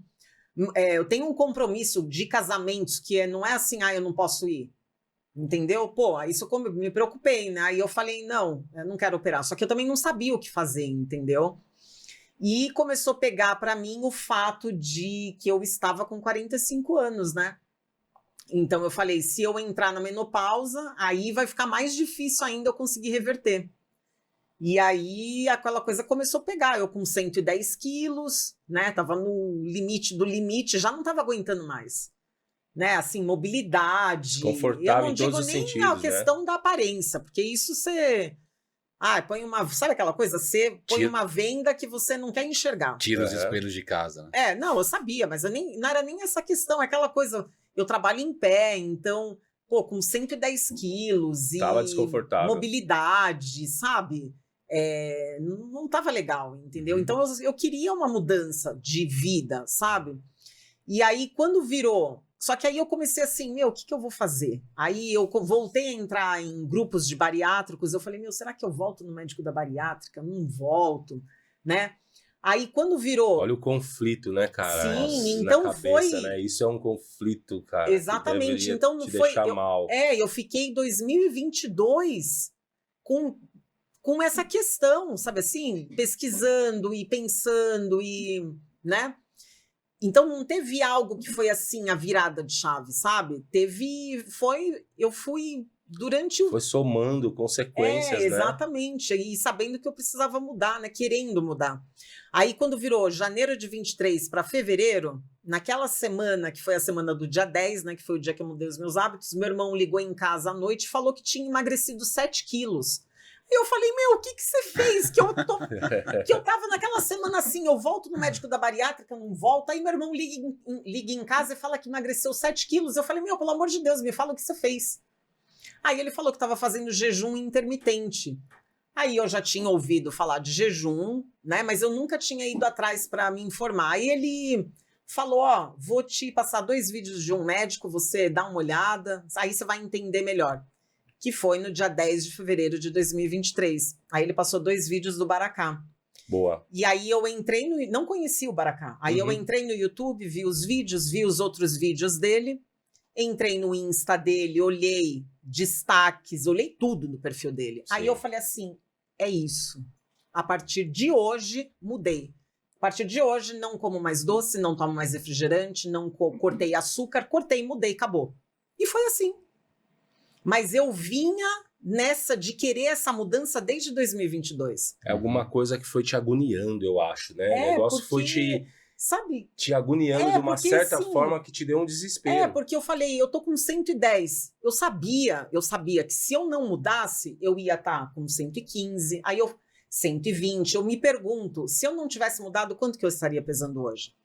eu tenho um compromisso de casamentos que não é assim, eu não posso ir, entendeu? Isso eu me preocupei, né? Aí eu falei, não, eu não quero operar, só que eu também não sabia o que fazer, entendeu? E começou a pegar para mim o fato de que eu estava com 45 anos, né? Então eu falei, se eu entrar na menopausa, aí vai ficar mais difícil ainda eu conseguir reverter. E aí aquela coisa começou a pegar, eu com 110 quilos, né? Tava no limite do limite, já não tava aguentando mais. Né? Assim, mobilidade. Confortável em todos os sentidos, eu não digo nem a questão da aparência, porque isso você... põe uma... Sabe aquela coisa? Você põe uma venda que você não quer enxergar. Tira os espelhos de casa, né? Não, eu sabia, mas não era nem essa questão. É aquela coisa... Eu trabalho em pé, então... com 110 quilos e... Tava desconfortável. Mobilidade, sabe? Não tava legal, entendeu? Então, eu queria uma mudança de vida, sabe? E aí, quando virou... Só que aí eu comecei assim, o que eu vou fazer? Aí eu voltei a entrar em grupos de bariátricos, eu falei, será que eu volto no médico da bariátrica? Não volto, né? Aí quando virou... Olha o conflito, né, cara? Sim, então na cabeça, foi... né? Isso é um conflito, cara. Exatamente, então não foi... Mal. Eu fiquei 2022 com essa questão, sabe assim? Pesquisando e pensando e, né? Então não teve algo que foi assim, a virada de chave, sabe? Eu fui durante o... Foi somando consequências, né? Exatamente, e sabendo que eu precisava mudar, né? Querendo mudar. Aí quando virou janeiro de 23 para fevereiro, naquela semana, que foi a semana do dia 10, né? Que foi o dia que eu mudei os meus hábitos, meu irmão ligou em casa à noite e falou que tinha emagrecido 7 quilos. E eu falei, o que você fez? Que eu tava naquela semana assim, eu volto no médico da bariátrica, não volto. Aí meu irmão liga em casa e fala que emagreceu 7 quilos. Eu falei, pelo amor de Deus, me fala o que você fez. Aí ele falou que estava fazendo jejum intermitente. Aí eu já tinha ouvido falar de jejum, né? Mas eu nunca tinha ido atrás para me informar. Aí ele falou, vou te passar 2 vídeos de um médico, você dá uma olhada, aí você vai entender melhor. Que foi no dia 10 de fevereiro de 2023. Aí ele passou 2 vídeos do Baracá. Boa. E aí eu entrei não conhecia o Baracá. Aí eu entrei no YouTube, vi os vídeos, vi os outros vídeos dele, entrei no Insta dele, olhei destaques, olhei tudo no perfil dele. Sim. Aí eu falei assim, é isso. A partir de hoje, mudei. A partir de hoje, não como mais doce, não tomo mais refrigerante, não cortei açúcar, mudei, acabou. E foi assim. Mas eu vinha nessa de querer essa mudança desde 2022. É alguma coisa que foi te agoniando, eu acho, né? O negócio foi te agoniando de uma certa forma que te deu um desespero. Porque eu falei, eu tô com 110. Eu sabia que se eu não mudasse, eu ia estar com 115, aí 120. Eu me pergunto, se eu não tivesse mudado, quanto que eu estaria pesando hoje?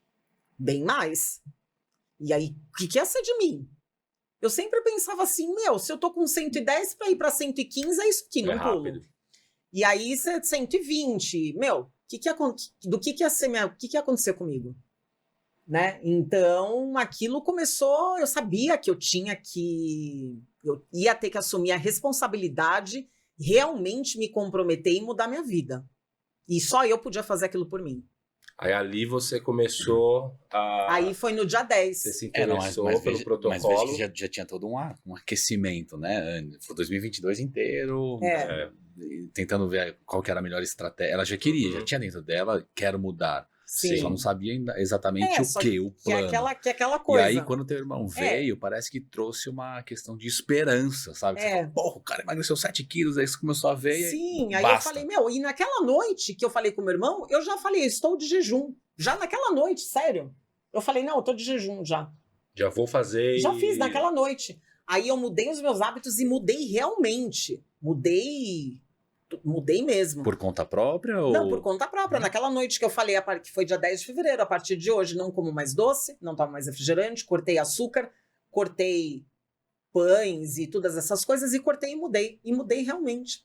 Bem mais. E aí, o que ia ser de mim? Eu sempre pensava assim, se eu tô com 110 para ir para 115, é isso aqui, não pulo. E aí, 120, do que ia ser o que ia acontecer comigo? Né? Então, aquilo começou, eu sabia que eu ia ter que assumir a responsabilidade, realmente me comprometer e mudar minha vida. E só eu podia fazer aquilo por mim. Aí ali você começou a... Aí foi no dia 10. Você se interessou pelo protocolo. Mas veja que já tinha todo um aquecimento, né? Foi 2022 inteiro, tentando ver qual que era a melhor estratégia. Ela já queria, já tinha dentro dela, quero mudar. Sim. Só não sabia ainda exatamente o plano. Que é aquela coisa. E aí, quando teu irmão veio, parece que trouxe uma questão de esperança, sabe? Você fala, porra, o cara emagreceu 7 quilos, aí você começou a ver. Sim, aí basta. eu falei, e naquela noite que eu falei com meu irmão, eu já falei, eu estou de jejum. Já naquela noite, sério. Eu falei, não, eu tô de jejum já. Já vou fazer. Já fiz naquela noite. Aí eu mudei os meus hábitos e mudei realmente. Mudei mesmo. Por conta própria? Ou... Não, por conta própria. Naquela noite que eu falei, que foi dia 10 de fevereiro, a partir de hoje não como mais doce, não tomo mais refrigerante, cortei açúcar, cortei pães e todas essas coisas e cortei e mudei. E mudei realmente.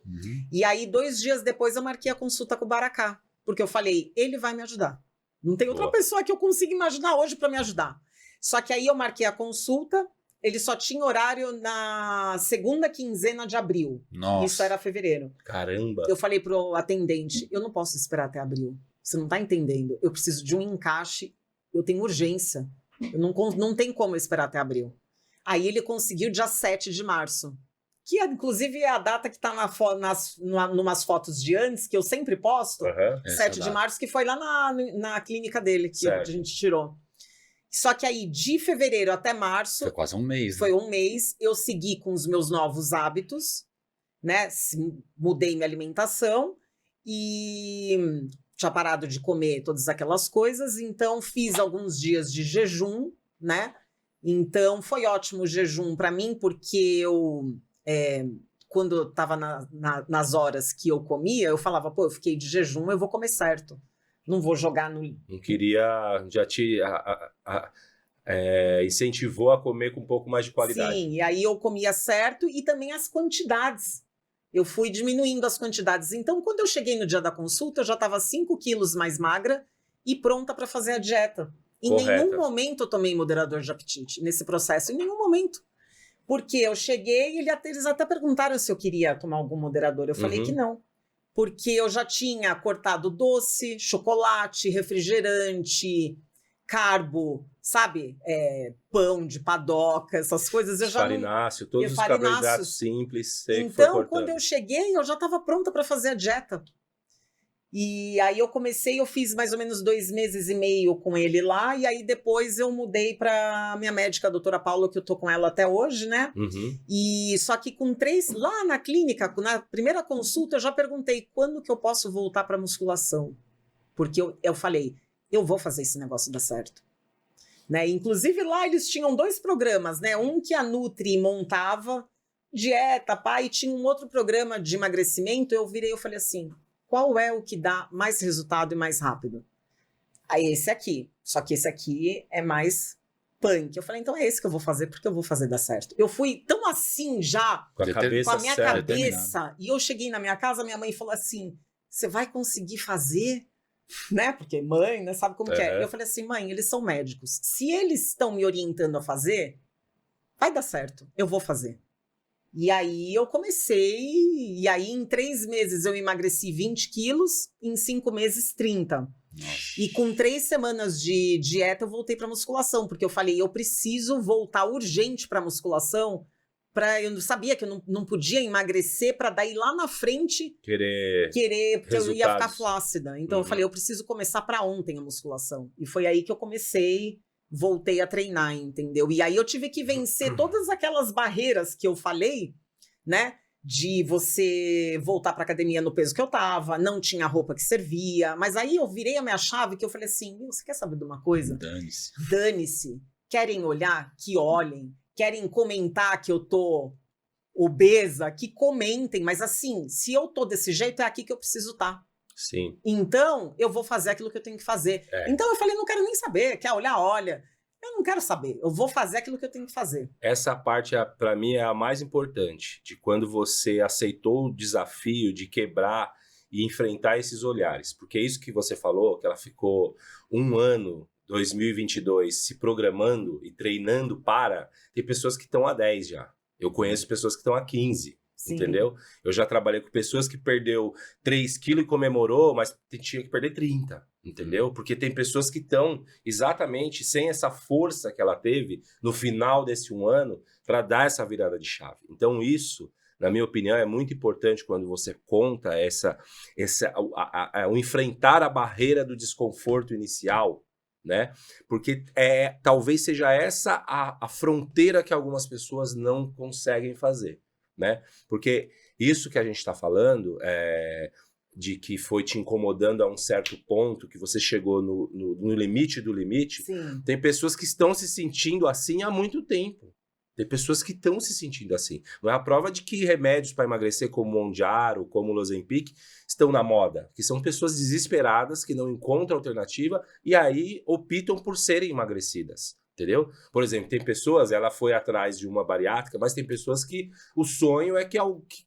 E aí 2 dias depois eu marquei a consulta com o Baracá, porque eu falei, ele vai me ajudar. Não tem outra pessoa que eu consiga imaginar hoje para me ajudar. Só que aí eu marquei a consulta, ele só tinha horário na segunda quinzena de abril. Nossa. Isso era fevereiro. Caramba. Eu falei pro atendente, eu não posso esperar até abril. Você não tá entendendo. Eu preciso de um encaixe, eu tenho urgência. Eu não tem como eu esperar até abril. Aí ele conseguiu dia 7 de março. Que inclusive é a data que tá numas fotos de antes, que eu sempre posto. 7 de março, que foi lá na clínica dele, que a gente tirou. Só que aí, de fevereiro até março... Foi quase um mês. Foi um mês. Eu segui com os meus novos hábitos, né? Mudei minha alimentação e tinha parado de comer todas aquelas coisas. Então, fiz alguns dias de jejum, né? Então, foi ótimo o jejum para mim, porque eu... quando eu estava nas horas que eu comia, eu falava, eu fiquei de jejum, eu vou comer certo. Não vou jogar no... Não queria... Já te incentivou a comer com um pouco mais de qualidade. Sim, e aí eu comia certo e também as quantidades. Eu fui diminuindo as quantidades. Então, quando eu cheguei no dia da consulta, eu já estava 5 quilos mais magra e pronta para fazer a dieta. Em nenhum momento eu tomei moderador de apetite nesse processo, em nenhum momento. Porque eu cheguei e eles até perguntaram se eu queria tomar algum moderador. Eu falei que não. Porque eu já tinha cortado doce, chocolate, refrigerante, carbo, sabe? Pão de padoca, essas coisas. Farináceo, todos os carboidratos simples. Então, quando eu cheguei, eu já estava pronta para fazer a dieta. E aí eu fiz mais ou menos 2 meses e meio com ele lá, e aí depois eu mudei para minha médica, a doutora Paula, que eu tô com ela até hoje, né? E só que lá na clínica, na primeira consulta, eu já perguntei quando que eu posso voltar para musculação. Porque eu falei, eu vou fazer esse negócio dar certo. Né? Inclusive lá eles tinham 2 programas, né? Um que a Nutri montava, dieta, e tinha um outro programa de emagrecimento. Eu falei assim, qual é o que dá mais resultado e mais rápido? Aí esse aqui. Só que esse aqui é mais punk. Eu falei, então é esse que eu vou fazer, porque eu vou fazer dar certo. Eu fui tão assim já, com a minha cabeça, e eu cheguei na minha casa, minha mãe falou assim, você vai conseguir fazer? Né? Porque mãe, né, sabe como que é. Eu falei assim, mãe, eles são médicos. Se eles estão me orientando a fazer, vai dar certo. Eu vou fazer. E aí eu comecei, e aí em 3 meses eu emagreci 20 quilos, em 5 meses 30. E com 3 semanas de dieta eu voltei para musculação, porque eu falei, eu preciso voltar urgente para musculação, eu sabia que eu não podia emagrecer para daí lá na frente querer porque eu ia ficar flácida. Então eu falei, eu preciso começar para ontem a musculação. E foi aí que eu voltei a treinar, entendeu? E aí eu tive que vencer todas aquelas barreiras que eu falei, né? De você voltar pra academia no peso que eu tava, não tinha roupa que servia. Mas aí eu virei a minha chave que eu falei assim, você quer saber de uma coisa? Dane-se. Dane-se. Querem olhar? Que olhem. Querem comentar que eu tô obesa? Que comentem. Mas assim, se eu tô desse jeito, é aqui que eu preciso estar. Sim. Então, eu vou fazer aquilo que eu tenho que fazer. Então, eu falei, não quero nem saber. Quer olhar? Olha. Eu não quero saber. Eu vou fazer aquilo que eu tenho que fazer. Essa parte, para mim, é a mais importante. De quando você aceitou o desafio de quebrar e enfrentar esses olhares. Porque é isso que você falou, que ela ficou 1 ano, 2022, se programando e treinando para... Tem pessoas que estão há 10 já. Eu conheço pessoas que estão há 15. Sim. Entendeu? Eu já trabalhei com pessoas que perdeu 3 quilos e comemorou, mas tinha que perder 30, entendeu? Porque tem pessoas que estão exatamente sem essa força que ela teve no final desse um ano para dar essa virada de chave. Então isso, na minha opinião, é muito importante quando você conta o enfrentar a barreira do desconforto inicial, né? Porque talvez seja essa a fronteira que algumas pessoas não conseguem fazer, né? Porque isso que a gente está falando, de que foi te incomodando a um certo ponto, que você chegou no limite do limite, Sim. tem pessoas que estão se sentindo assim há muito tempo. Tem pessoas que estão se sentindo assim. Não é a prova de que remédios para emagrecer como o Mounjaro, como o Ozempic, estão na moda. Que são pessoas desesperadas, que não encontram alternativa e aí optam por serem emagrecidas. Entendeu? Por exemplo, tem pessoas, ela foi atrás de uma bariátrica, mas tem pessoas que o sonho é que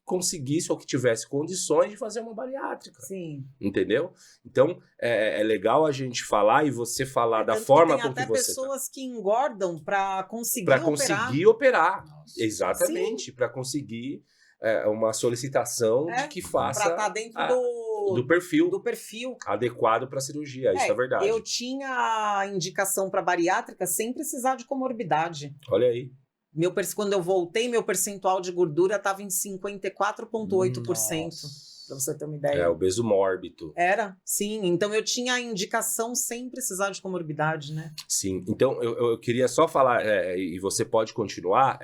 conseguisse ou que tivesse condições de fazer uma bariátrica. Sim. Entendeu? Então, é legal a gente falar e você falar da Tanto forma que com que tem até você... pessoas que engordam para conseguir Para operar. conseguir operar. Nossa. Exatamente. Para conseguir uma solicitação de que faça... Para estar dentro do perfil. Do perfil. Adequado para a cirurgia, isso é verdade. Eu tinha indicação para bariátrica sem precisar de comorbidade. Olha aí. Quando eu voltei, meu percentual de gordura estava em 54,8%. Para você ter uma ideia. Obeso mórbido. Era, sim. Então eu tinha a indicação sem precisar de comorbidade, né? Sim. Então eu queria só falar, e você pode continuar,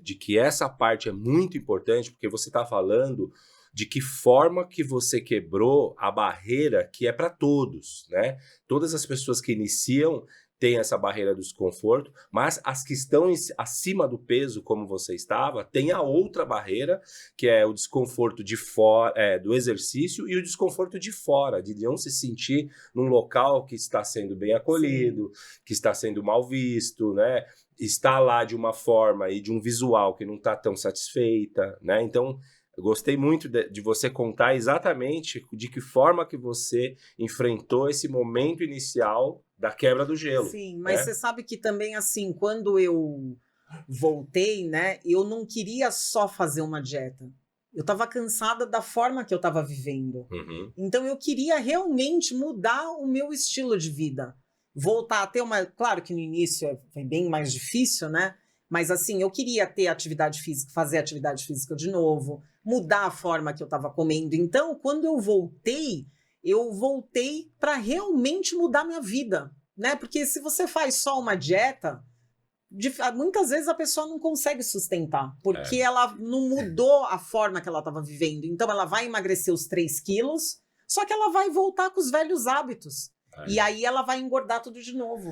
de que essa parte é muito importante, porque você está falando de que forma que você quebrou a barreira que é para todos, né? Todas as pessoas que iniciam têm essa barreira do desconforto, mas as que estão acima do peso, como você estava, tem a outra barreira, que é o desconforto de fora, do exercício e o desconforto de fora, de não se sentir num local que está sendo bem acolhido, que está sendo mal visto, né? Está lá de uma forma e de um visual que não está tão satisfeita, né? Então, eu gostei muito de você contar exatamente de que forma que você enfrentou esse momento inicial da quebra do gelo. Sim, mas você sabe que também, assim, quando eu voltei, né, eu não queria só fazer uma dieta. Eu estava cansada da forma que eu estava vivendo. Uhum. Então eu queria realmente mudar o meu estilo de vida. Voltar a ter uma... Claro que no início foi bem mais difícil, né? Mas assim, eu queria ter atividade física, fazer atividade física de novo, mudar a forma que eu estava comendo. Então, quando eu voltei para realmente mudar minha vida, né? Porque se você faz só uma dieta, muitas vezes a pessoa não consegue sustentar, porque ela não mudou a forma que ela estava vivendo. Então, ela vai emagrecer os 3 quilos, só que ela vai voltar com os velhos hábitos. E aí ela vai engordar tudo de novo.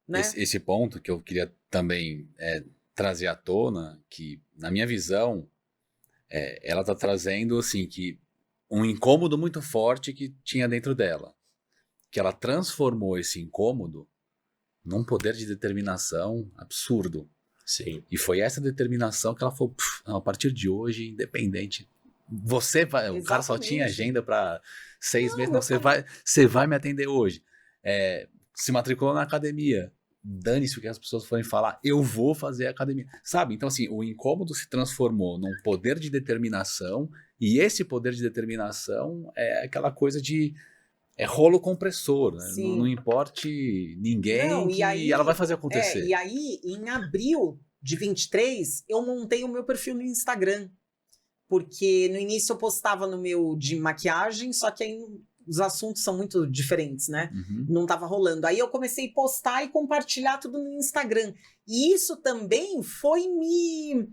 Né? Esse ponto que eu queria também trazer à tona, que na minha visão, ela está trazendo assim, que um incômodo muito forte que tinha dentro dela, que ela transformou esse incômodo num poder de determinação absurdo. Sim. E foi essa determinação que ela falou, a partir de hoje, independente, você vai, Exatamente. O cara só tinha agenda para 6 meses, não, você vai me atender hoje. Se matriculou na academia, dane-se o que as pessoas forem falar, eu vou fazer academia, sabe? Então assim, o incômodo se transformou num poder de determinação, e esse poder de determinação é aquela coisa de rolo compressor, né? Não importe ninguém, não, que aí, ela vai fazer acontecer. E aí, em abril de 23, eu montei o meu perfil no Instagram, porque no início eu postava no meu de maquiagem, só que aí os assuntos são muito diferentes, né? Uhum. Não tava rolando. Aí eu comecei a postar e compartilhar tudo no Instagram. E isso também foi me...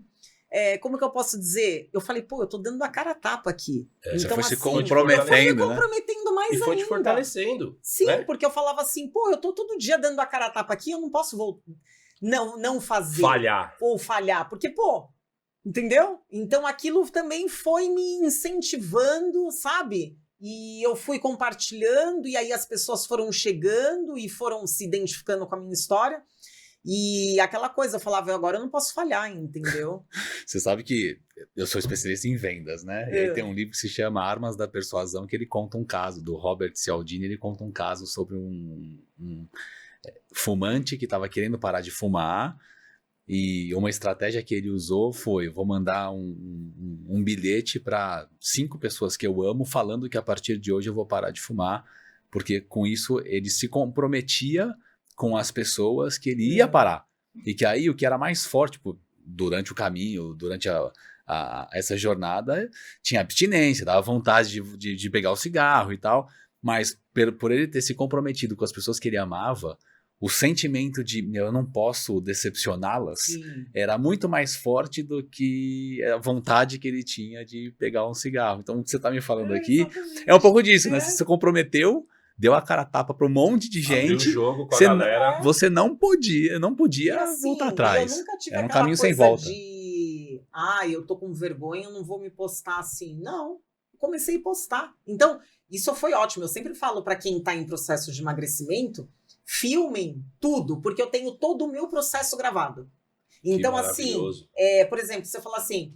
como que eu posso dizer? Eu falei, eu tô dando a cara a tapa aqui. Então, já foi assim, se comprometendo, eu fui me comprometendo mais ainda. E foi te fortalecendo. Sim, né? porque eu falava assim, eu tô todo dia dando a cara a tapa aqui, eu não posso não fazer. Falhar. Ou falhar, porque, entendeu? Então aquilo também foi me incentivando, sabe? E eu fui compartilhando, e aí as pessoas foram chegando e foram se identificando com a minha história. E aquela coisa, eu falava, agora eu não posso falhar, entendeu? Você sabe que eu sou especialista em vendas, né? E aí tem um livro que se chama Armas da Persuasão, que ele conta um caso do Robert Cialdini, ele conta um caso sobre um fumante que estava querendo parar de fumar, E uma estratégia que ele usou foi, vou mandar um bilhete para 5 pessoas que eu amo falando que a partir de hoje eu vou parar de fumar, porque com isso ele se comprometia com as pessoas que ele ia parar. E que aí o que era mais forte, tipo, durante o caminho, durante essa jornada, tinha abstinência, dava vontade de pegar o cigarro e tal, mas por ele ter se comprometido com as pessoas que ele amava, o sentimento de eu não posso decepcioná-las era muito mais forte do que a vontade que ele tinha de pegar um cigarro. Então, o que você está me falando aqui é um pouco disso, né? Você se comprometeu, deu a cara a tapa para um monte de gente. Abriu o jogo com a galera. Você não podia assim, voltar atrás. Eu nunca tive era um caminho sem volta. Eu tô com vergonha, eu não vou me postar assim. Não, comecei a postar. Então, isso foi ótimo. Eu sempre falo para quem está em processo de emagrecimento, filmem tudo, porque eu tenho todo o meu processo gravado. Então, assim, por exemplo, se eu falar assim,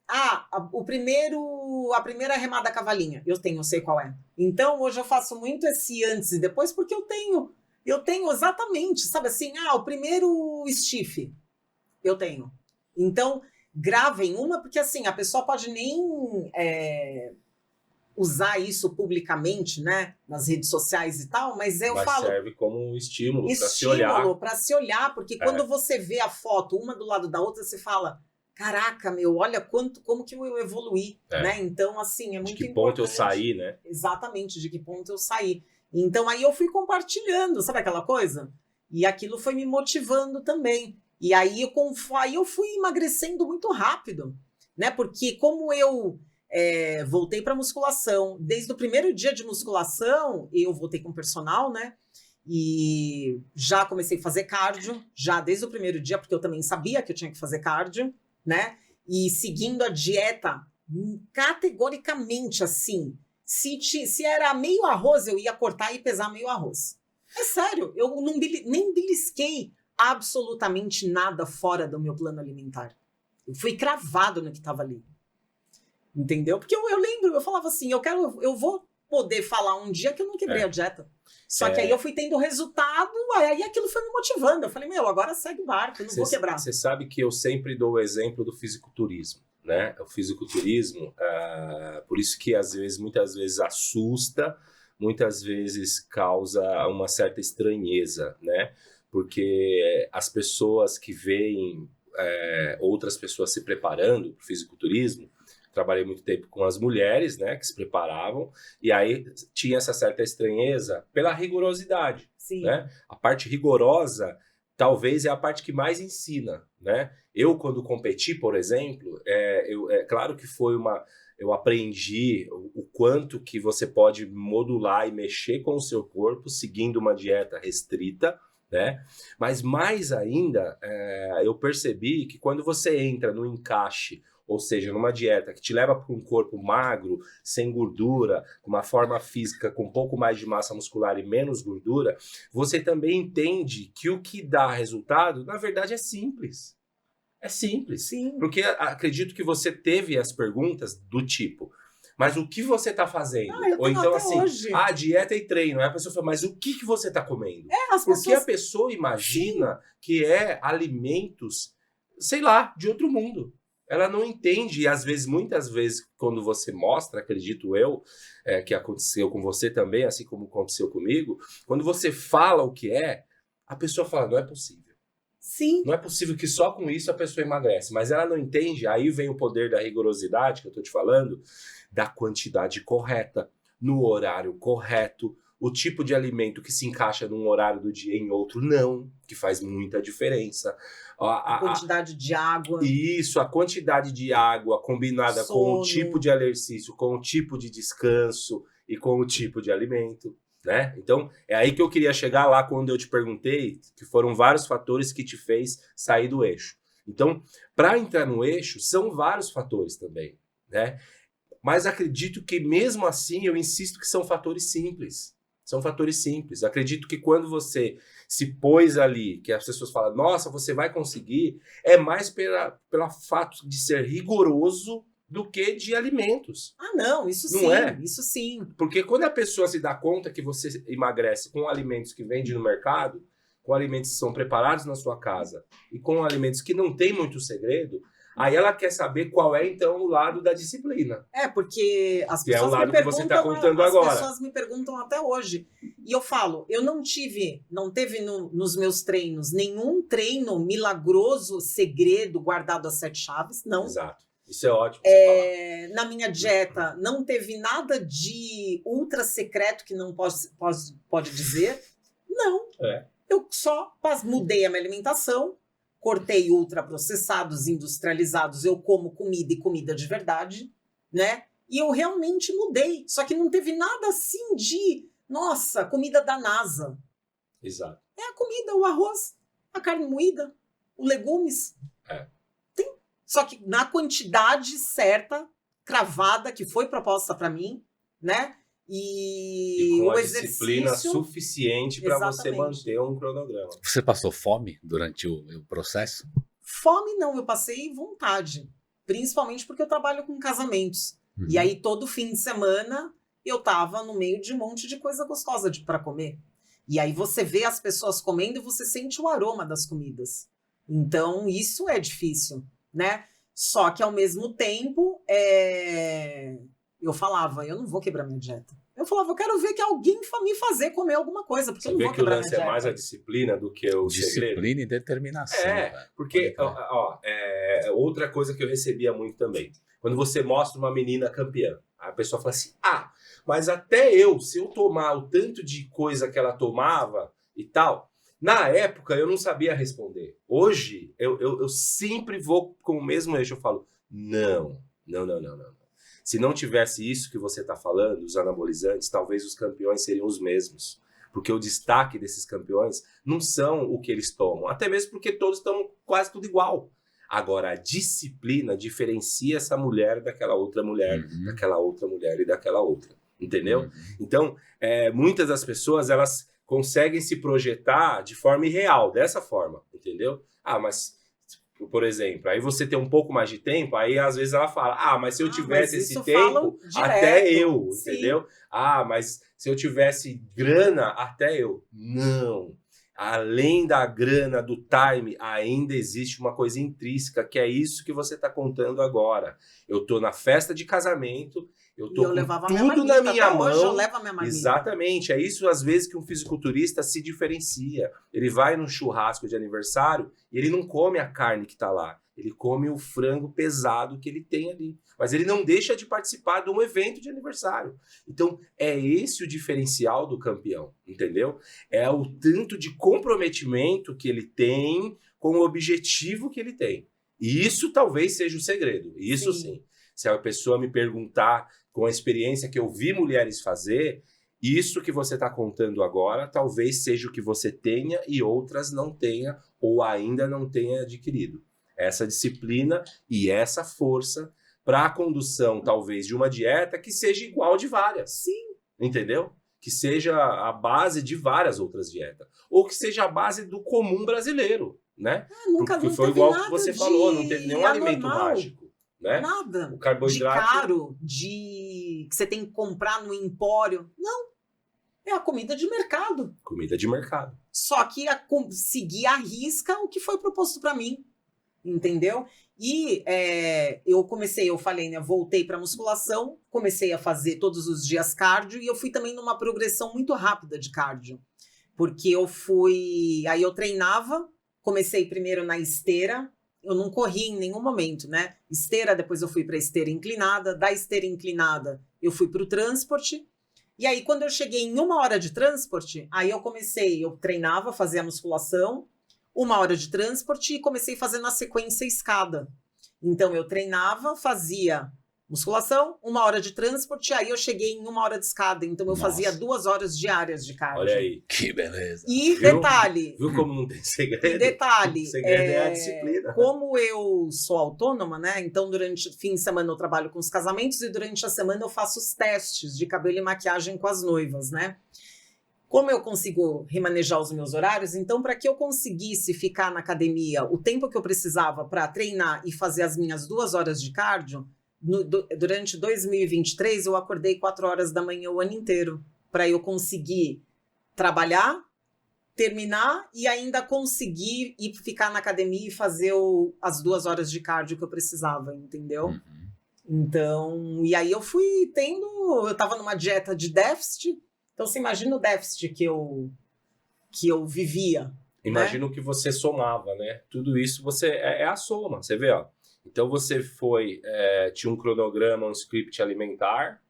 a primeira remada cavalinha, eu sei qual é. Então, hoje eu faço muito esse antes e depois, porque eu tenho exatamente, sabe assim, o primeiro stiff, eu tenho. Então, gravem uma, porque assim, a pessoa pode nem usar isso publicamente, né, nas redes sociais e tal, mas falo... serve como um estímulo para se olhar. Estímulo para se olhar, porque quando você vê a foto uma do lado da outra, você fala, caraca, olha como que eu evoluí, né? Então, assim, é muito importante. De que ponto eu saí, né? Exatamente, de que ponto eu saí. Então, aí eu fui compartilhando, sabe aquela coisa? E aquilo foi me motivando também. E aí eu fui emagrecendo muito rápido, né? Porque como eu voltei para musculação, desde o primeiro dia de musculação, eu voltei com personal, né? E já comecei a fazer cardio, já desde o primeiro dia, porque eu também sabia que eu tinha que fazer cardio, né? E seguindo a dieta categoricamente, assim, se era meio arroz, eu ia cortar e pesar meio arroz. É sério, eu nem belisquei absolutamente nada fora do meu plano alimentar. Eu fui cravado no que estava ali. Entendeu? Porque eu lembro, eu falava assim, eu vou poder falar um dia que eu não quebrei a dieta. Só que aí eu fui tendo resultado, aí aquilo foi me motivando. Eu falei, agora segue o barco, eu não vou quebrar. Você sabe que eu sempre dou o exemplo do fisiculturismo, né? O fisiculturismo, por isso que muitas vezes assusta, muitas vezes causa uma certa estranheza, né? Porque as pessoas que veem outras pessoas se preparando para o fisiculturismo, trabalhei muito tempo com as mulheres, né, que se preparavam, e aí tinha essa certa estranheza pela rigorosidade, né? A parte rigorosa talvez é a parte que mais ensina, né? Eu, quando competi, por exemplo, claro que eu aprendi o quanto que você pode modular e mexer com o seu corpo seguindo uma dieta restrita, né? Mas mais ainda, eu percebi que quando você entra no encaixe, ou seja, numa dieta que te leva para um corpo magro, sem gordura, com uma forma física com um pouco mais de massa muscular e menos gordura, você também entende que o que dá resultado, na verdade, é simples. É simples. Sim. Porque acredito que você teve as perguntas do tipo, mas o que você está fazendo? Ou então assim, dieta e treino. Aí a pessoa fala, mas o que você está comendo? Porque a pessoa imagina que é alimentos, sei lá, de outro mundo. Ela não entende, e muitas vezes, quando você mostra, acredito eu, que aconteceu com você também, assim como aconteceu comigo, quando você fala o que a pessoa fala, não é possível. Sim. Não é possível que só com isso a pessoa emagrece, mas ela não entende, aí vem o poder da rigorosidade, que eu tô te falando, da quantidade correta, no horário correto, o tipo de alimento que se encaixa num horário do dia e em outro não, que faz muita diferença. A quantidade de água. Isso, a quantidade de água combinada com o tipo de exercício, com o tipo de descanso e com o tipo de alimento, né? Então, é aí que eu queria chegar lá quando eu te perguntei, que foram vários fatores que te fez sair do eixo. Então, para entrar no eixo, são vários fatores também, né? Mas acredito que mesmo assim, eu insisto que são fatores simples. São fatores simples. Acredito que quando você se pôs ali, que as pessoas falam, nossa, você vai conseguir, é mais pelo fato de ser rigoroso do que de alimentos. Não, isso não sim, é? Isso sim. Porque quando a pessoa se dá conta que você emagrece com alimentos que vende no mercado, com alimentos que são preparados na sua casa e com alimentos que não tem muito segredo, aí ela quer saber qual é, então, o lado da disciplina. Porque as Que é o pessoas lado me que você perguntam, tá contando agora. as pessoas me perguntam até hoje. E eu falo, eu não teve nos meus treinos nenhum treino milagroso, segredo, guardado a 7 chaves, não. Exato. Isso é ótimo você falar. Na minha dieta não teve nada de ultra secreto que não pode dizer. Não. Eu só mudei a minha alimentação, cortei ultraprocessados, industrializados, eu como comida e comida de verdade, né? E eu realmente mudei. Só que não teve nada assim de, nossa, comida da NASA. Exato. É a comida, o arroz, a carne moída, os legumes. Tem. Só que na quantidade certa, cravada, que foi proposta para mim, né? E com o a disciplina exercício suficiente para você manter um cronograma. Você passou fome durante o processo? Fome não, eu passei vontade. Principalmente porque eu trabalho com casamentos. E aí todo fim de semana eu tava no meio de um monte de coisa gostosa para comer. E aí você vê as pessoas comendo e você sente o aroma das comidas. Então isso é difícil, né? Só que ao mesmo tempo eu falava, eu não vou quebrar minha dieta. Eu falava, eu quero ver que alguém me fazer comer alguma coisa, porque eu não vou quebrar minha dieta. Você vê que o lance é mais a disciplina do que o segredo? Disciplina e determinação. Porque outra coisa que eu recebia muito também. Quando você mostra uma menina campeã, a pessoa fala assim, mas até se eu tomar o tanto de coisa que ela tomava e tal, na época eu não sabia responder. Hoje, eu sempre vou com o mesmo eixo, eu falo, não. Se não tivesse isso que você está falando, os anabolizantes, talvez os campeões seriam os mesmos. Porque o destaque desses campeões não são o que eles tomam. Até mesmo porque todos estão quase tudo igual. Agora, a disciplina diferencia essa mulher daquela outra mulher, daquela outra mulher e daquela outra. Entendeu? Então, muitas das pessoas, elas conseguem se projetar de forma irreal, dessa forma. Entendeu? Mas... Por exemplo, aí você tem um pouco mais de tempo, aí às vezes ela fala, mas se eu tivesse esse tempo, até eu, entendeu? Mas se eu tivesse grana, até eu. Não. Além da grana, do time, ainda existe uma coisa intrínseca, que é isso que você está contando agora. Eu tô na festa de casamento, eu tô com tudo na minha mão. Hoje eu levo a minha marmita. Exatamente, é isso às vezes que um fisiculturista se diferencia. Ele vai num churrasco de aniversário e ele não come a carne que está lá. Ele come o frango pesado que ele tem ali. Mas ele não deixa de participar de um evento de aniversário. Então, é esse o diferencial do campeão, entendeu? É o tanto de comprometimento que ele tem com o objetivo que ele tem. E isso talvez seja o segredo. Isso sim. Se a pessoa me perguntar com a experiência que eu vi mulheres fazer, isso que você está contando agora talvez seja o que você tenha e outras não tenha ou ainda não tenha adquirido. Essa disciplina e essa força para a condução, talvez, de uma dieta que seja igual de várias. Sim. Entendeu? Que seja a base de várias outras dietas. Ou que seja a base do comum brasileiro, né? Porque foi igual que você falou, não teve nenhum alimento mágico. Né? Nada. O carboidrato... De caro, que você tem que comprar no empório. Não. É a comida de mercado. Comida de mercado. Só que seguir à risca o que foi proposto para mim. Entendeu? E eu falei, né? Voltei para musculação, comecei a fazer todos os dias cardio e eu fui também numa progressão muito rápida de cardio. Porque aí eu treinava, comecei primeiro na esteira, eu não corri em nenhum momento, né? Esteira, depois eu fui para esteira inclinada, da esteira inclinada eu fui para o transporte. E aí quando eu cheguei em 1 hora de transporte, aí eu treinava, fazia musculação, 1 hora de transporte e comecei fazendo a sequência escada. Então, eu treinava, fazia musculação, 1 hora de transporte, aí eu cheguei em 1 hora de escada. Então, eu fazia 2 horas diárias de cardio. Olha aí. Que beleza. E detalhe... Viu como não tem segredo? E detalhe... O segredo é a disciplina. Como eu sou autônoma, né? Então, durante o fim de semana eu trabalho com os casamentos e durante a semana eu faço os testes de cabelo e maquiagem com as noivas, né? Como eu consigo remanejar os meus horários, então para que eu conseguisse ficar na academia o tempo que eu precisava para treinar e fazer as minhas 2 horas de cardio, durante 2023 eu acordei 4 horas da manhã o ano inteiro, para eu conseguir trabalhar, terminar e ainda conseguir ir ficar na academia e fazer as 2 horas de cardio que eu precisava, entendeu? Uhum. Então, e aí eu tava numa dieta de déficit, então você imagina o déficit que eu vivia. Imagino que você somava, né? Tudo isso é a soma, você vê, ó. Então você tinha um cronograma, um script alimentar,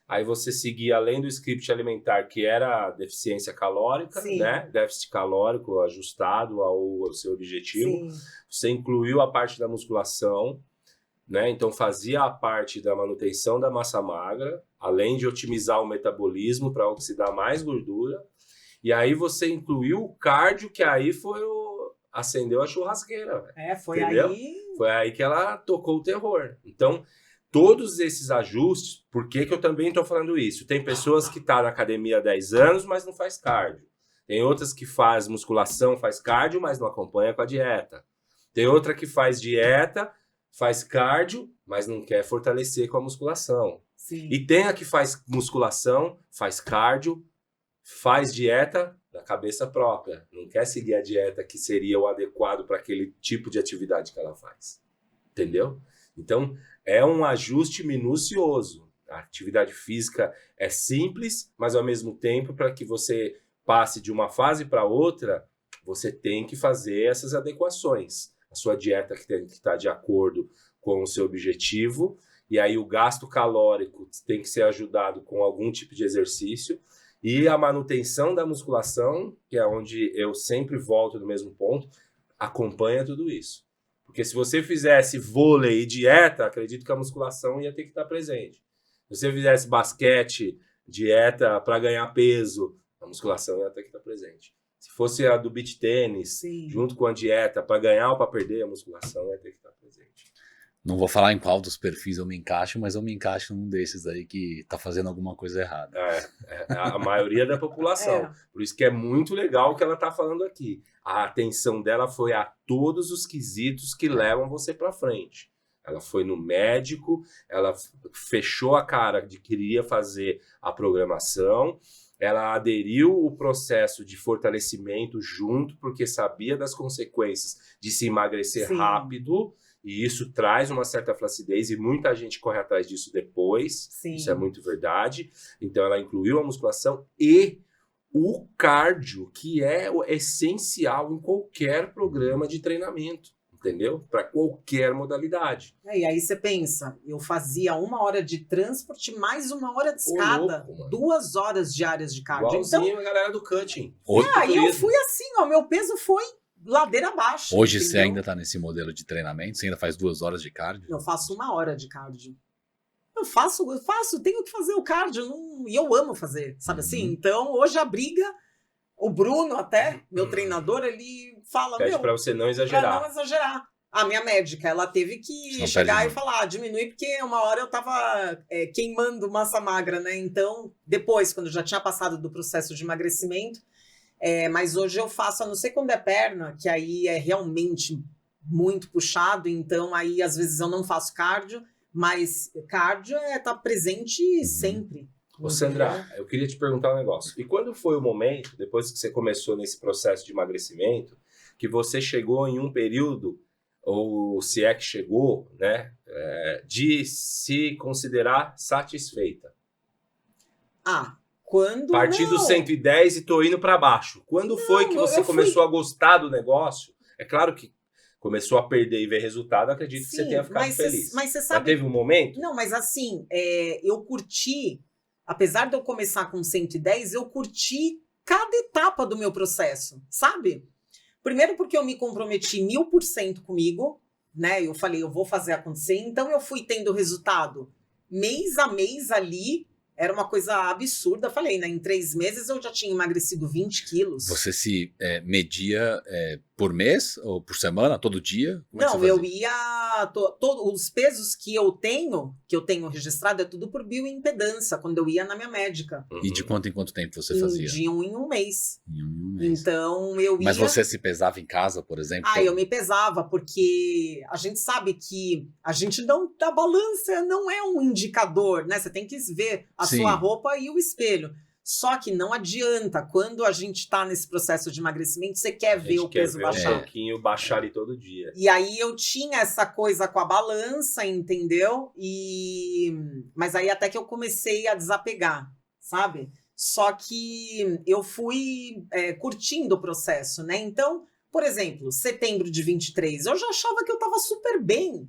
aí você seguia além do script alimentar, que era a deficiência calórica, Sim. né? Déficit calórico ajustado ao seu objetivo. Sim. Você incluiu a parte da musculação, né? Então fazia a parte da manutenção da massa magra, além de otimizar o metabolismo para oxidar mais gordura. E aí você incluiu o cardio, que aí acendeu a churrasqueira. Véio. Foi Entendeu? aí... Foi aí que ela tocou o terror. Então, todos esses ajustes, por que eu também estou falando isso? Tem pessoas que estão na academia há 10 anos, mas não faz cardio. Tem outras que faz musculação, faz cardio, mas não acompanha com a dieta. Tem outra que faz dieta, faz cardio, mas não quer fortalecer com a musculação. Sim. E tem a que faz musculação, faz cardio, faz dieta da cabeça própria. Não quer seguir a dieta que seria o adequado para aquele tipo de atividade que ela faz. Entendeu? Então, é um ajuste minucioso. A atividade física é simples, mas ao mesmo tempo, para que você passe de uma fase para outra, você tem que fazer essas adequações. A sua dieta que tem que estar de acordo com o seu objetivo, e aí o gasto calórico tem que ser ajudado com algum tipo de exercício, e a manutenção da musculação, que é onde eu sempre volto no mesmo ponto, acompanha tudo isso. Porque se você fizesse vôlei e dieta, acredito que a musculação ia ter que estar presente. Se você fizesse basquete, dieta para ganhar peso, a musculação ia ter que estar presente. Se fosse a do beach tênis, Sim. junto com a dieta para ganhar ou para perder, a musculação ia ter que estar presente. Não vou falar em qual dos perfis eu me encaixo, mas eu me encaixo num desses aí que tá fazendo alguma coisa errada. É a maioria da população. Por isso que é muito legal o que ela tá falando aqui. A atenção dela foi a todos os quesitos que levam você para frente. Ela foi no médico, ela fechou a cara de que queria fazer a programação, ela aderiu o processo de fortalecimento junto, porque sabia das consequências de se emagrecer Sim. rápido. E isso traz uma certa flacidez e muita gente corre atrás disso depois. Sim. Isso é muito verdade. Então ela incluiu a musculação e o cardio, que é o essencial em qualquer programa de treinamento, entendeu? Para qualquer modalidade. E aí você pensa, eu fazia 1 hora de transporte mais 1 hora de escada, louco, 2 horas diárias de cardio. Igualzinho Então, a galera do cutting. aí eu fui assim, ó, meu peso foi ladeira abaixo. Hoje entendeu? você ainda tá nesse modelo de treinamento? Você ainda faz 2 horas de cardio? Eu faço 1 hora de cardio. Eu faço, tenho que fazer o cardio, e eu amo fazer, sabe assim? Então, hoje a briga, o Bruno até, meu treinador, ele fala, Pede para você não pra exagerar. não exagerar. A minha médica, ela teve que Não chegar perde e falar, diminuir, porque 1 hora eu tava queimando massa magra, né? Então, depois, quando eu já tinha passado do processo de emagrecimento, mas hoje eu faço, a não ser quando é perna, que aí é realmente muito puxado, então aí às vezes eu não faço cardio, mas cardio tá presente sempre. Ô Sandra, eu queria te perguntar um negócio. E quando foi o momento, depois que você começou nesse processo de emagrecimento, que você chegou em um período, ou se é que chegou, né, de se considerar satisfeita? Quando Partir do 110 e tô indo para baixo. Quando foi que você começou a gostar do negócio? É claro que começou a perder e ver resultado, acredito que você tenha ficado feliz. Mas você sabe... Já teve um momento? Não, mas assim, eu curti, apesar de eu começar com 110, eu curti cada etapa do meu processo, sabe? Primeiro porque eu me comprometi 1000% comigo, né? Eu falei, eu vou fazer acontecer. Então eu fui tendo resultado mês a mês ali. Era uma coisa absurda. Falei, né? Em 3 meses eu já tinha emagrecido 20 quilos. Você se media por mês ou por semana, todo dia? Não, eu ia... os pesos que eu tenho registrado, é tudo por bioimpedância, quando eu ia na minha médica. E de quanto em quanto tempo você fazia? De 1 em 1 mês. Em 1 mês. Então eu ia... Mas você se pesava em casa, por exemplo? Eu me pesava, porque a gente sabe que a balança não é um indicador, né? Você tem que ver a Sim. sua roupa e o espelho. Só que não adianta, quando a gente tá nesse processo de emagrecimento, você quer ver o peso baixar. Um pouquinho baixar ali todo dia. E aí eu tinha essa coisa com a balança, entendeu? Mas aí até que eu comecei a desapegar, sabe? Só que eu fui curtindo o processo, né? Então, por exemplo, setembro de 23, eu já achava que eu tava super bem,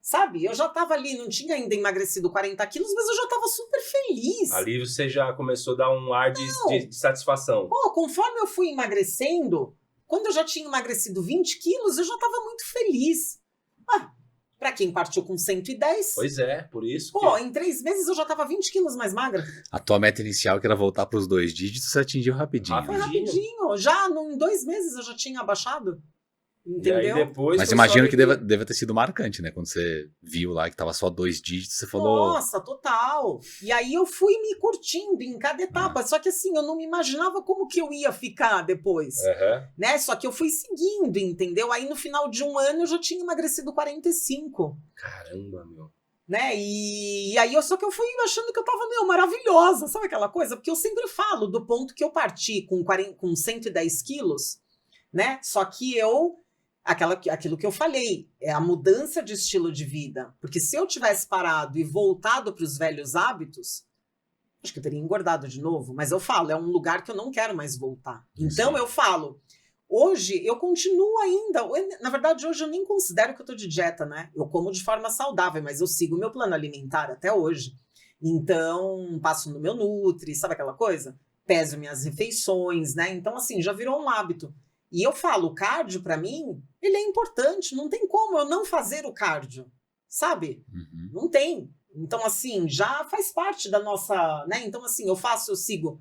sabe? Eu já tava ali, não tinha ainda emagrecido 40 quilos, mas eu já tava super feliz. Ali você já começou a dar um ar de satisfação. Pô, conforme eu fui emagrecendo, quando eu já tinha emagrecido 20 quilos, eu já tava muito feliz. Pra quem partiu com 110. Pois é, por isso. Pô, em 3 meses eu já tava 20 quilos mais magra. A tua meta inicial, que era voltar para os 2 dígitos, você atingiu rapidinho. Foi rapidinho. Já em 2 meses eu já tinha abaixado. Entendeu? E aí depois Mas imagino que deve ter sido marcante, né? Quando você viu lá que tava só 2 dígitos, você falou... Nossa, total. E aí eu fui me curtindo em cada etapa. Só que assim, eu não me imaginava como que eu ia ficar depois. Né? Só que eu fui seguindo, entendeu? Aí no final de 1 ano eu já tinha emagrecido 45. Caramba, meu. Né? E aí só que eu fui achando que eu tava, maravilhosa. Sabe aquela coisa? Porque eu sempre falo do ponto que eu parti com 110 quilos, né? Só que aquilo que eu falei, é a mudança de estilo de vida. Porque se eu tivesse parado e voltado para os velhos hábitos, acho que eu teria engordado de novo. Mas eu falo, é um lugar que eu não quero mais voltar. Então eu falo, hoje eu continuo ainda. Na verdade, hoje eu nem considero que eu tô de dieta, né? Eu como de forma saudável, mas eu sigo o meu plano alimentar até hoje. Então, passo no meu Nutri, sabe aquela coisa? Peso minhas refeições, né? Então, assim, já virou um hábito. E eu falo, o cardio, pra mim, ele é importante. Não tem como eu não fazer o cardio, sabe? Uhum. Não tem. Então, assim, já faz parte da nossa... né? Então, assim, eu sigo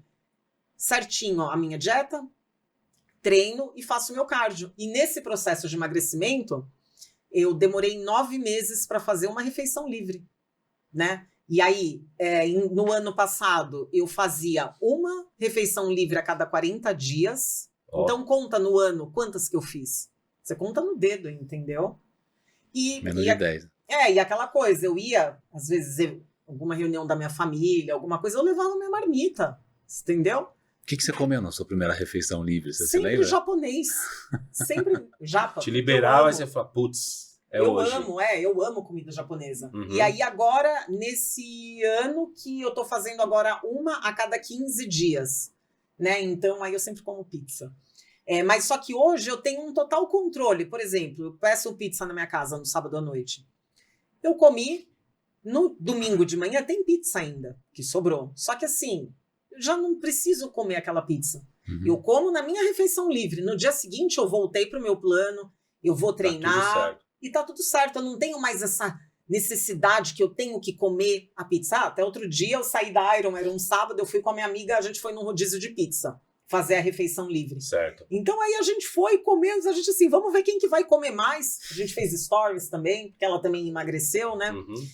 certinho a minha dieta, treino e faço meu cardio. E nesse processo de emagrecimento, eu demorei 9 meses para fazer uma refeição livre, né? E aí, no ano passado, eu fazia uma refeição livre a cada 40 dias... Então conta no ano quantas que eu fiz. Você conta no dedo, entendeu? Menos de 10. E aquela coisa, eu ia, às vezes, alguma reunião da minha família, alguma coisa, eu levava minha marmita, entendeu? O que você comeu na sua primeira refeição livre? Você sempre se lembra? Japonês. Sempre japa. Te liberava e você fala, putz, hoje. Eu amo comida japonesa. Uhum. E aí agora, nesse ano que eu tô fazendo agora uma a cada 15 dias. Né? Então, aí eu sempre como pizza. Mas só que hoje eu tenho um total controle. Por exemplo, eu peço pizza na minha casa no sábado à noite. Eu comi, no domingo de manhã tem pizza ainda, que sobrou. Só que assim, eu já não preciso comer aquela pizza. Uhum. Eu como na minha refeição livre. No dia seguinte eu voltei pro meu plano, eu vou treinar e tá tudo certo. Eu não tenho mais essa necessidade que eu tenho que comer a pizza. Até outro dia eu saí da Iron, era um sábado, eu fui com a minha amiga, a gente foi num rodízio de pizza, fazer a refeição livre. Certo. Então aí a gente foi comer, a gente assim, vamos ver quem que vai comer mais. A gente fez stories também, porque ela também emagreceu, né? Uhum.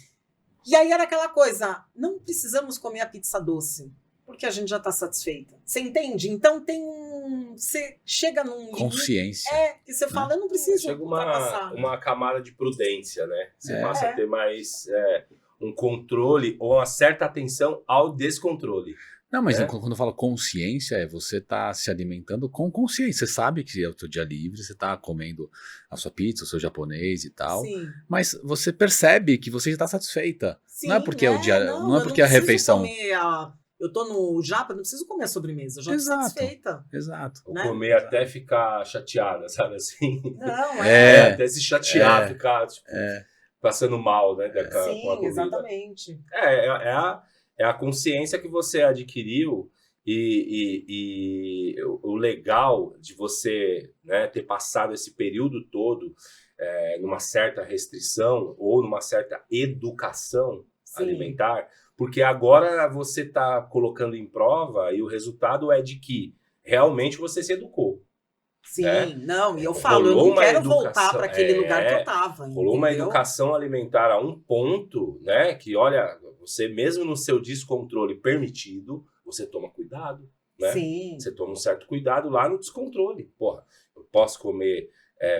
E aí era aquela coisa, não precisamos comer a pizza doce, porque a gente já tá satisfeita. Você entende? Então você chega num... Consciência. Que você fala, eu não preciso chega ultrapassar. uma camada de prudência, né? Você passa a ter mais um controle ou uma certa atenção ao descontrole. Não, mas quando eu falo consciência, você tá se alimentando com consciência. Você sabe que é o seu dia livre, você tá comendo a sua pizza, o seu japonês e tal. Sim. Mas você percebe que você já tá satisfeita. Sim, não é porque é o dia, não é porque a refeição... Eu tô no japa, não preciso comer a sobremesa, eu já tô satisfeita. Exato. Ou comer até ficar chateada, sabe assim? Não, até se chatear, ficar tipo, passando mal, né? Com a comida. Exatamente. É a consciência que você adquiriu e o legal de você, né, ter passado esse período todo numa certa restrição ou numa certa educação alimentar, porque agora você está colocando em prova e o resultado é de que realmente você se educou. Sim, não, e eu falo, eu não quero voltar para aquele lugar que eu estava. Rolou uma educação alimentar a um ponto, né, que olha, você mesmo no seu descontrole permitido, você toma cuidado, né? Sim. Você toma um certo cuidado lá no descontrole. Porra, eu posso comer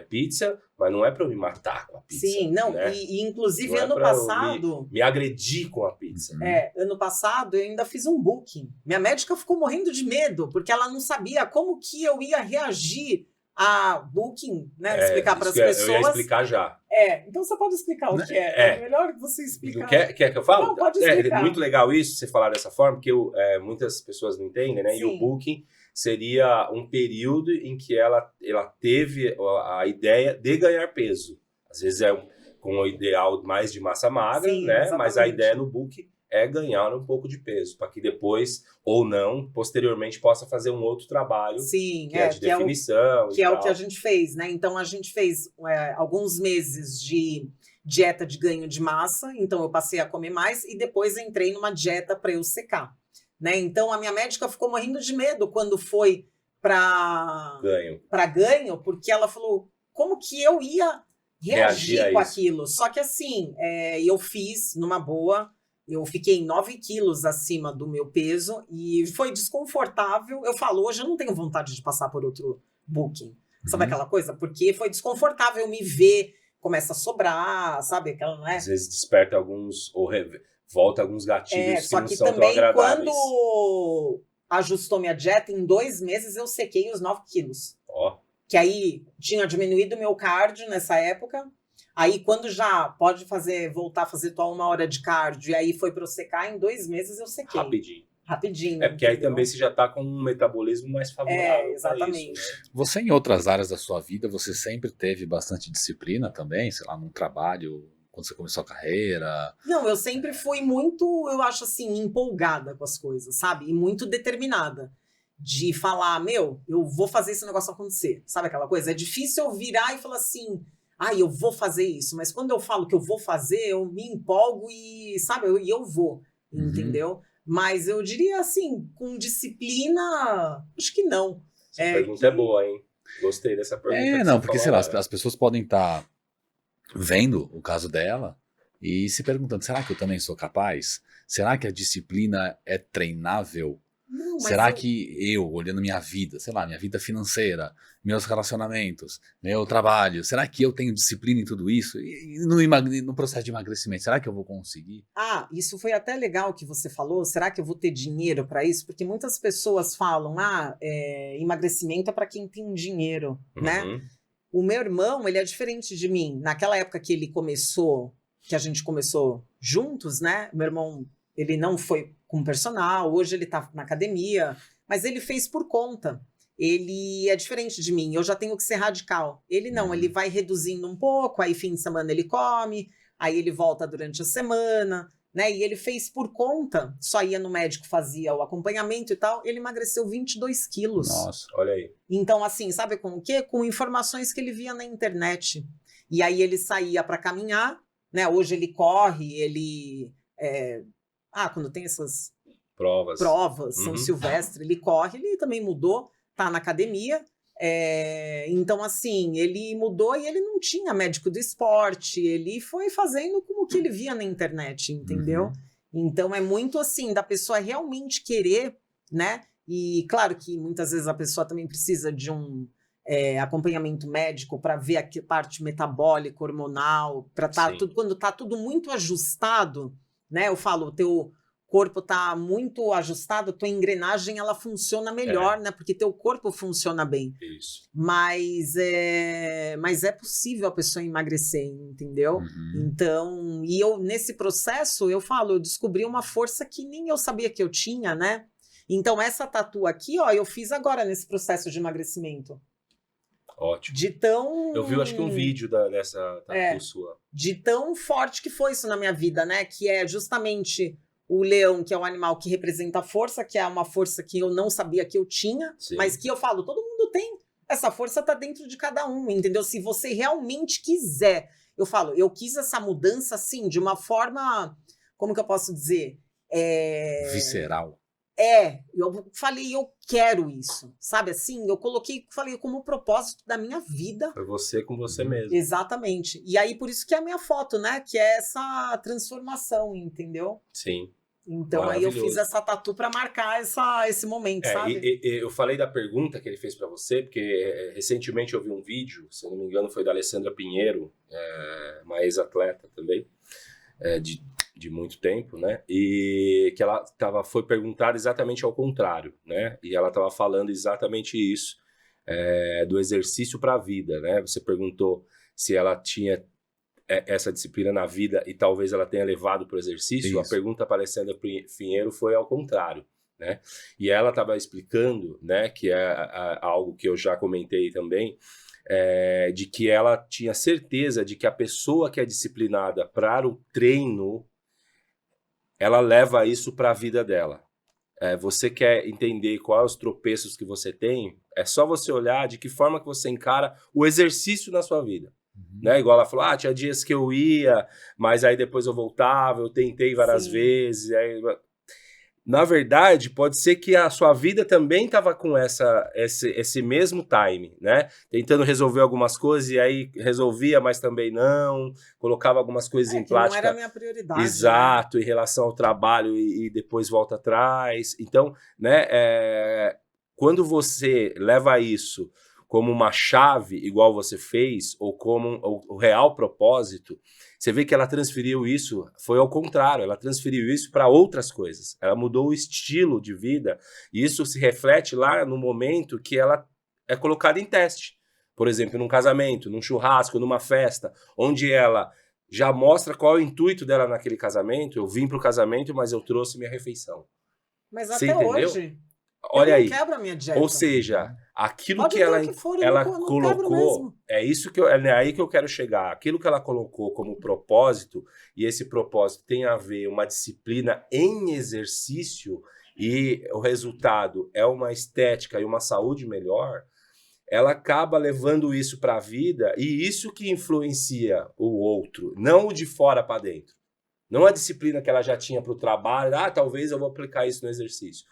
pizza, mas não é pra eu me matar com a pizza. Sim, não, né? e inclusive Não é ano pra eu passado... me agredir com a pizza. Ano passado eu ainda fiz um booking. Minha médica ficou morrendo de medo, porque ela não sabia como que eu ia reagir a booking, né? Explicar para as pessoas. Eu ia explicar já. Então você pode explicar o que é. É melhor que você explicar. Quer que eu fale? Não, pode explicar. É muito legal isso, você falar dessa forma, porque muitas pessoas não entendem, né? Sim. E o booking seria um período em que ela teve a ideia de ganhar peso. Às vezes com o ideal mais de massa magra, Sim, né? exatamente. Mas a ideia no booking é ganhar um pouco de peso, para que depois, ou não, posteriormente, possa fazer um outro trabalho. Sim, que é de definição. Que é o que a gente fez, né? Então a gente fez alguns meses de dieta de ganho de massa, então eu passei a comer mais e depois entrei numa dieta para eu secar, né? Então a minha médica ficou morrendo de medo quando foi para ganho, porque ela falou como que eu ia reagir com aquilo. Só que assim, eu fiz numa boa. Eu fiquei 9 quilos acima do meu peso e foi desconfortável. Eu falo, hoje eu não tenho vontade de passar por outro booking. Sabe aquela coisa? Porque foi desconfortável me ver, começa a sobrar, sabe? Aquela, né? Às vezes desperta alguns, ou volta alguns gatilhos que não são tão Só agradáveis. que também, quando ajustou minha dieta, em 2 meses eu sequei os 9 quilos. Que aí tinha diminuído meu cardio nessa época. Aí, quando já pode voltar a fazer tua 1 hora de cardio, e aí foi para eu secar, em 2 meses eu sequei. Rapidinho. Porque aí também você já tá com um metabolismo mais favorável. Exatamente. Isso, né? Você, em outras áreas da sua vida, você sempre teve bastante disciplina também? Sei lá, num trabalho, quando você começou a carreira? Não, eu sempre fui muito, eu acho assim, empolgada com as coisas, sabe? E muito determinada. De falar, eu vou fazer esse negócio acontecer. Sabe aquela coisa? É difícil eu virar e falar assim... eu vou fazer isso, mas quando eu falo que eu vou fazer, eu me empolgo e, sabe, eu vou, entendeu? Mas eu diria assim, com disciplina, acho que não. Essa pergunta é boa, hein? Gostei dessa pergunta. Porque, sei lá, as pessoas podem estar vendo o caso dela e se perguntando, será que eu também sou capaz? Será que a disciplina é treinável? Não, será que eu, olhando minha vida, sei lá, minha vida financeira, meus relacionamentos, meu trabalho, será que eu tenho disciplina em tudo isso? E no processo de emagrecimento, será que eu vou conseguir? Isso foi até legal que você falou, será que eu vou ter dinheiro para isso? Porque muitas pessoas falam, emagrecimento é para quem tem dinheiro, né? O meu irmão, ele é diferente de mim. Naquela época que que a gente começou juntos, né? Meu irmão, ele não foi com personal, hoje ele tá na academia, mas ele fez por conta. Ele é diferente de mim, eu já tenho que ser radical. Ele não, ele vai reduzindo um pouco, aí fim de semana ele come, aí ele volta durante a semana, né? E ele fez por conta, só ia no médico, fazia o acompanhamento e tal, ele emagreceu 22 quilos. Nossa, olha aí. Então, assim, sabe com o quê? Com informações que ele via na internet. E aí ele saía para caminhar, né? Hoje ele corre, ele... quando tem essas provas São Silvestre, ele corre, ele também mudou, tá na academia. Então, assim, ele mudou e ele não tinha médico do esporte, ele foi fazendo como que ele via na internet, entendeu? Então, é muito assim, da pessoa realmente querer, né? E claro que muitas vezes a pessoa também precisa de um acompanhamento médico para ver a parte metabólica, hormonal, para quando tá tudo muito ajustado, né? Eu falo, o teu corpo tá muito ajustado, tua engrenagem ela funciona melhor, né? Porque teu corpo funciona bem. Isso. Mas é possível a pessoa emagrecer, entendeu? Então, e eu nesse processo, eu descobri uma força que nem eu sabia que eu tinha, né? Então, essa tatu aqui, eu fiz agora nesse processo de emagrecimento. Ótimo. Eu vi, acho que um vídeo dessa tatu sua. De tão forte que foi isso na minha vida, né? Que é justamente o leão, que é um animal que representa a força, que é uma força que eu não sabia que eu tinha, mas que eu falo, todo mundo tem. Essa força tá dentro de cada um, entendeu? Se você realmente quiser. Eu falo, eu quis essa mudança, assim, de uma forma, como que eu posso dizer? Visceral. Eu falei, eu quero isso, sabe assim? Eu falei como propósito da minha vida. Foi você com você mesmo. Exatamente. E aí, por isso que é a minha foto, né? Que é essa transformação, entendeu? Sim. Então aí eu fiz essa tatu para marcar esse momento, sabe? E eu falei da pergunta que ele fez para você, porque recentemente eu vi um vídeo, se eu não me engano foi da Alessandra Pinheiro, uma ex-atleta também, de muito tempo, né? E que ela foi perguntada exatamente ao contrário, né? E ela estava falando exatamente isso, do exercício para a vida, né? Você perguntou se ela tinha essa disciplina na vida e talvez ela tenha levado para o exercício. Isso. A pergunta para a Alessandra Pinheiro foi ao contrário, né? E ela estava explicando, né, que é algo que eu já comentei também, de que ela tinha certeza de que a pessoa que é disciplinada para o treino, ela leva isso para a vida dela. Você quer entender quais os tropeços que você tem, é só você olhar de que forma que você encara o exercício na sua vida. Né? Igual ela falou, tinha dias que eu ia, mas aí depois eu voltava, eu tentei várias vezes. Aí... Na verdade, pode ser que a sua vida também estava com esse mesmo time, né? Tentando resolver algumas coisas e aí resolvia, mas também não. Colocava algumas coisas em prática. Não era a minha prioridade. Exato, né? Em relação ao trabalho e depois volta atrás. Então, né? Quando você leva isso como uma chave, igual você fez, ou como o real propósito, você vê que ela transferiu isso, foi ao contrário, ela transferiu isso para outras coisas. Ela mudou o estilo de vida, e isso se reflete lá no momento que ela é colocada em teste. Por exemplo, num casamento, num churrasco, numa festa, onde ela já mostra qual é o intuito dela naquele casamento. Eu vim para o casamento, mas eu trouxe minha refeição. Mas até hoje... Olha aí. Quebra a minha dieta. Ou seja, aquilo que ela colocou, é aí que eu quero chegar. Aquilo que ela colocou como propósito, e esse propósito tem a ver uma disciplina em exercício, e o resultado é uma estética e uma saúde melhor, ela acaba levando isso para a vida, e isso que influencia o outro, não o de fora para dentro. Não a disciplina que ela já tinha para o trabalho, talvez eu vou aplicar isso no exercício.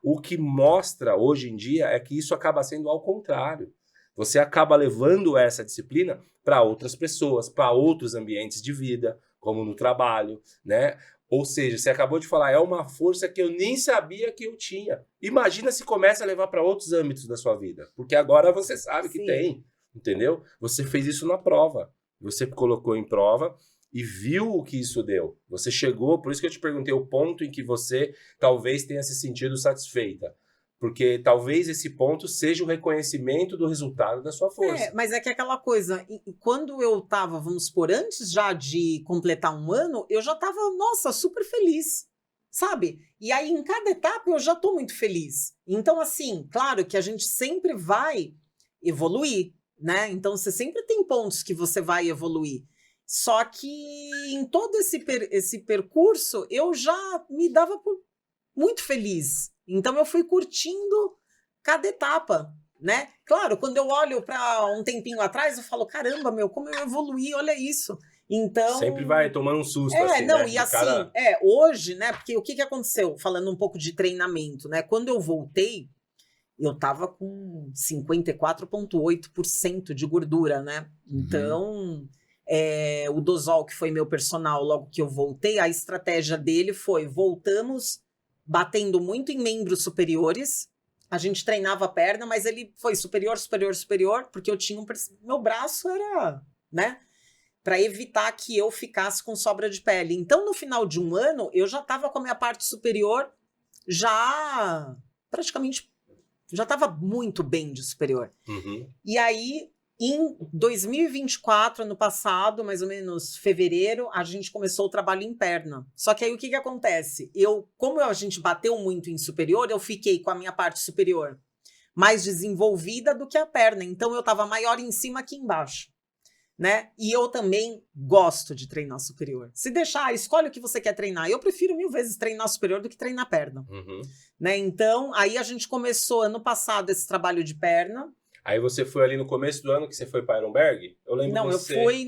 O que mostra hoje em dia é que isso acaba sendo ao contrário. Você acaba levando essa disciplina para outras pessoas, para outros ambientes de vida, como no trabalho, né? Ou seja, você acabou de falar, é uma força que eu nem sabia que eu tinha. Imagina se começa a levar para outros âmbitos da sua vida, porque agora você sabe que tem, entendeu? Você fez isso na prova, você colocou em prova e viu o que isso deu. Você chegou, por isso que eu te perguntei o ponto em que você talvez tenha se sentido satisfeita. Porque talvez esse ponto seja o reconhecimento do resultado da sua força. Mas é que aquela coisa, quando eu estava, vamos supor, antes já de completar um ano, eu já estava, nossa, super feliz, sabe? E aí em cada etapa eu já estou muito feliz. Então assim, claro que a gente sempre vai evoluir, né? Então você sempre tem pontos que você vai evoluir. Só que em todo esse percurso eu já me dava muito feliz. Então eu fui curtindo cada etapa, né? Claro, quando eu olho para um tempinho atrás, eu falo, caramba, como eu evoluí, olha isso. Então... Sempre vai tomando um susto, assim, não, né? E assim, hoje, né? Porque o que aconteceu? Falando um pouco de treinamento, né? Quando eu voltei, eu tava com 54,8% de gordura, né? Então... o Dosol, que foi meu personal logo que eu voltei, a estratégia dele foi, voltamos batendo muito em membros superiores, a gente treinava a perna, mas ele foi superior, superior, superior, porque eu tinha meu braço era, né, para evitar que eu ficasse com sobra de pele. Então no final de um ano eu já estava com a minha parte superior já praticamente, já estava muito bem de superior. E aí em 2024, ano passado, mais ou menos fevereiro, a gente começou o trabalho em perna. Só que aí o que acontece? Como a gente bateu muito em superior, eu fiquei com a minha parte superior mais desenvolvida do que a perna. Então eu estava maior em cima que embaixo, né? E eu também gosto de treinar superior. Se deixar, escolhe o que você quer treinar. Eu prefiro 1000 vezes treinar superior do que treinar perna. Né? Então, aí a gente começou ano passado esse trabalho de perna. Aí você foi ali no começo do ano que você foi para Ironberg? Eu lembro Não, você... eu fui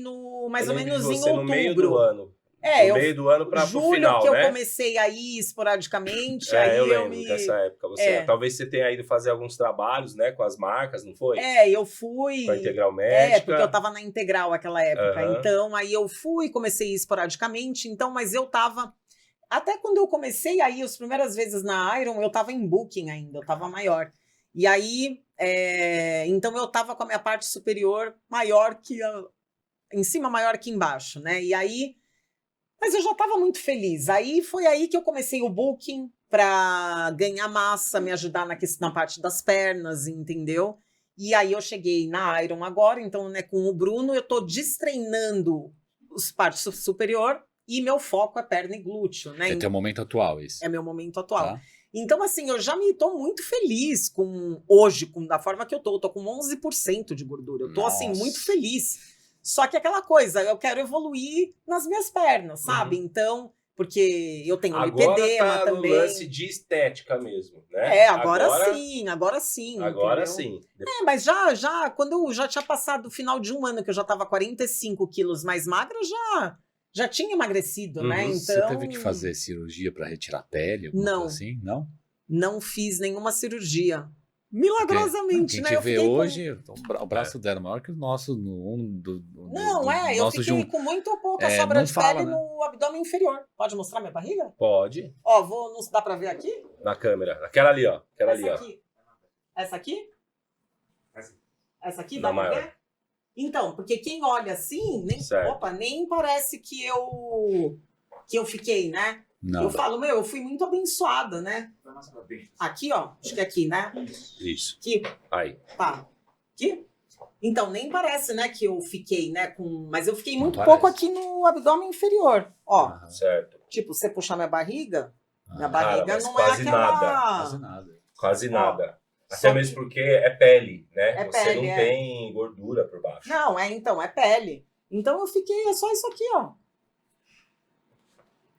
mais ou menos em outubro. No meio do ano. No meio do ano para o final, que né? eu comecei a ir esporadicamente. Eu lembro dessa época. Talvez você tenha ido fazer alguns trabalhos, né, com as marcas, não foi? Eu fui. Com a Integral Médica. Porque eu estava na Integral naquela época. Então, aí eu fui, comecei a ir esporadicamente. Então, mas eu estava Até quando eu comecei aí, as primeiras vezes na Iron, eu tava em booking ainda, eu tava maior. E aí, então eu tava com a minha parte superior maior que em cima, maior que embaixo, né? E aí, mas eu já tava muito feliz. Aí foi aí que eu comecei o booking para ganhar massa, me ajudar na parte das pernas, entendeu? E aí eu cheguei na Iron agora, então, né, com o Bruno, eu tô destreinando os partes superior e meu foco é perna e glúteo, né? É teu momento atual, isso. É meu momento atual. Tá? Então, assim, eu já me tô muito feliz com hoje, da forma que eu tô com 11% de gordura. Eu tô, assim, muito feliz. Só que aquela coisa, eu quero evoluir nas minhas pernas, sabe? Então, porque eu tenho lipedema tá também. No lance de estética mesmo, né? Agora sim. Agora entendeu? sim. Mas quando eu já tinha passado o final de um ano, que eu já tava 45 quilos mais magra, já tinha emagrecido, né? Então, Você teve que fazer cirurgia para retirar a pele? Não. Coisa assim? Não? Não fiz nenhuma cirurgia. Milagrosamente, Quem né? te Eu vê fiquei hoje, o braço dela é maior que o nosso. eu fiquei com muito pouca sobra de fala, pele né? no abdômen inferior. Pode mostrar minha barriga? Pode. Ó, não dá pra ver aqui? Na câmera. Aquela ali, ó. Aqui. Essa aqui? Essa aqui dá pra ver? Então, porque quem olha assim, nem parece que eu fiquei, né? Não. Eu falo, eu fui muito abençoada, né? Aqui, ó. Acho que é aqui, né? Isso. Aqui. Aí. Tá. Aqui? Então, nem parece, né, que eu fiquei, né, mas eu fiquei muito Não pouco parece. aqui no abdômen inferior. Ó, Certo. tipo, você puxar minha barriga não é mas aquela... Quase nada. Quase nada. Só Até mesmo porque é pele, né? É Você pele, não tem gordura por baixo. Não, é pele. Então eu fiquei, é só isso aqui, ó.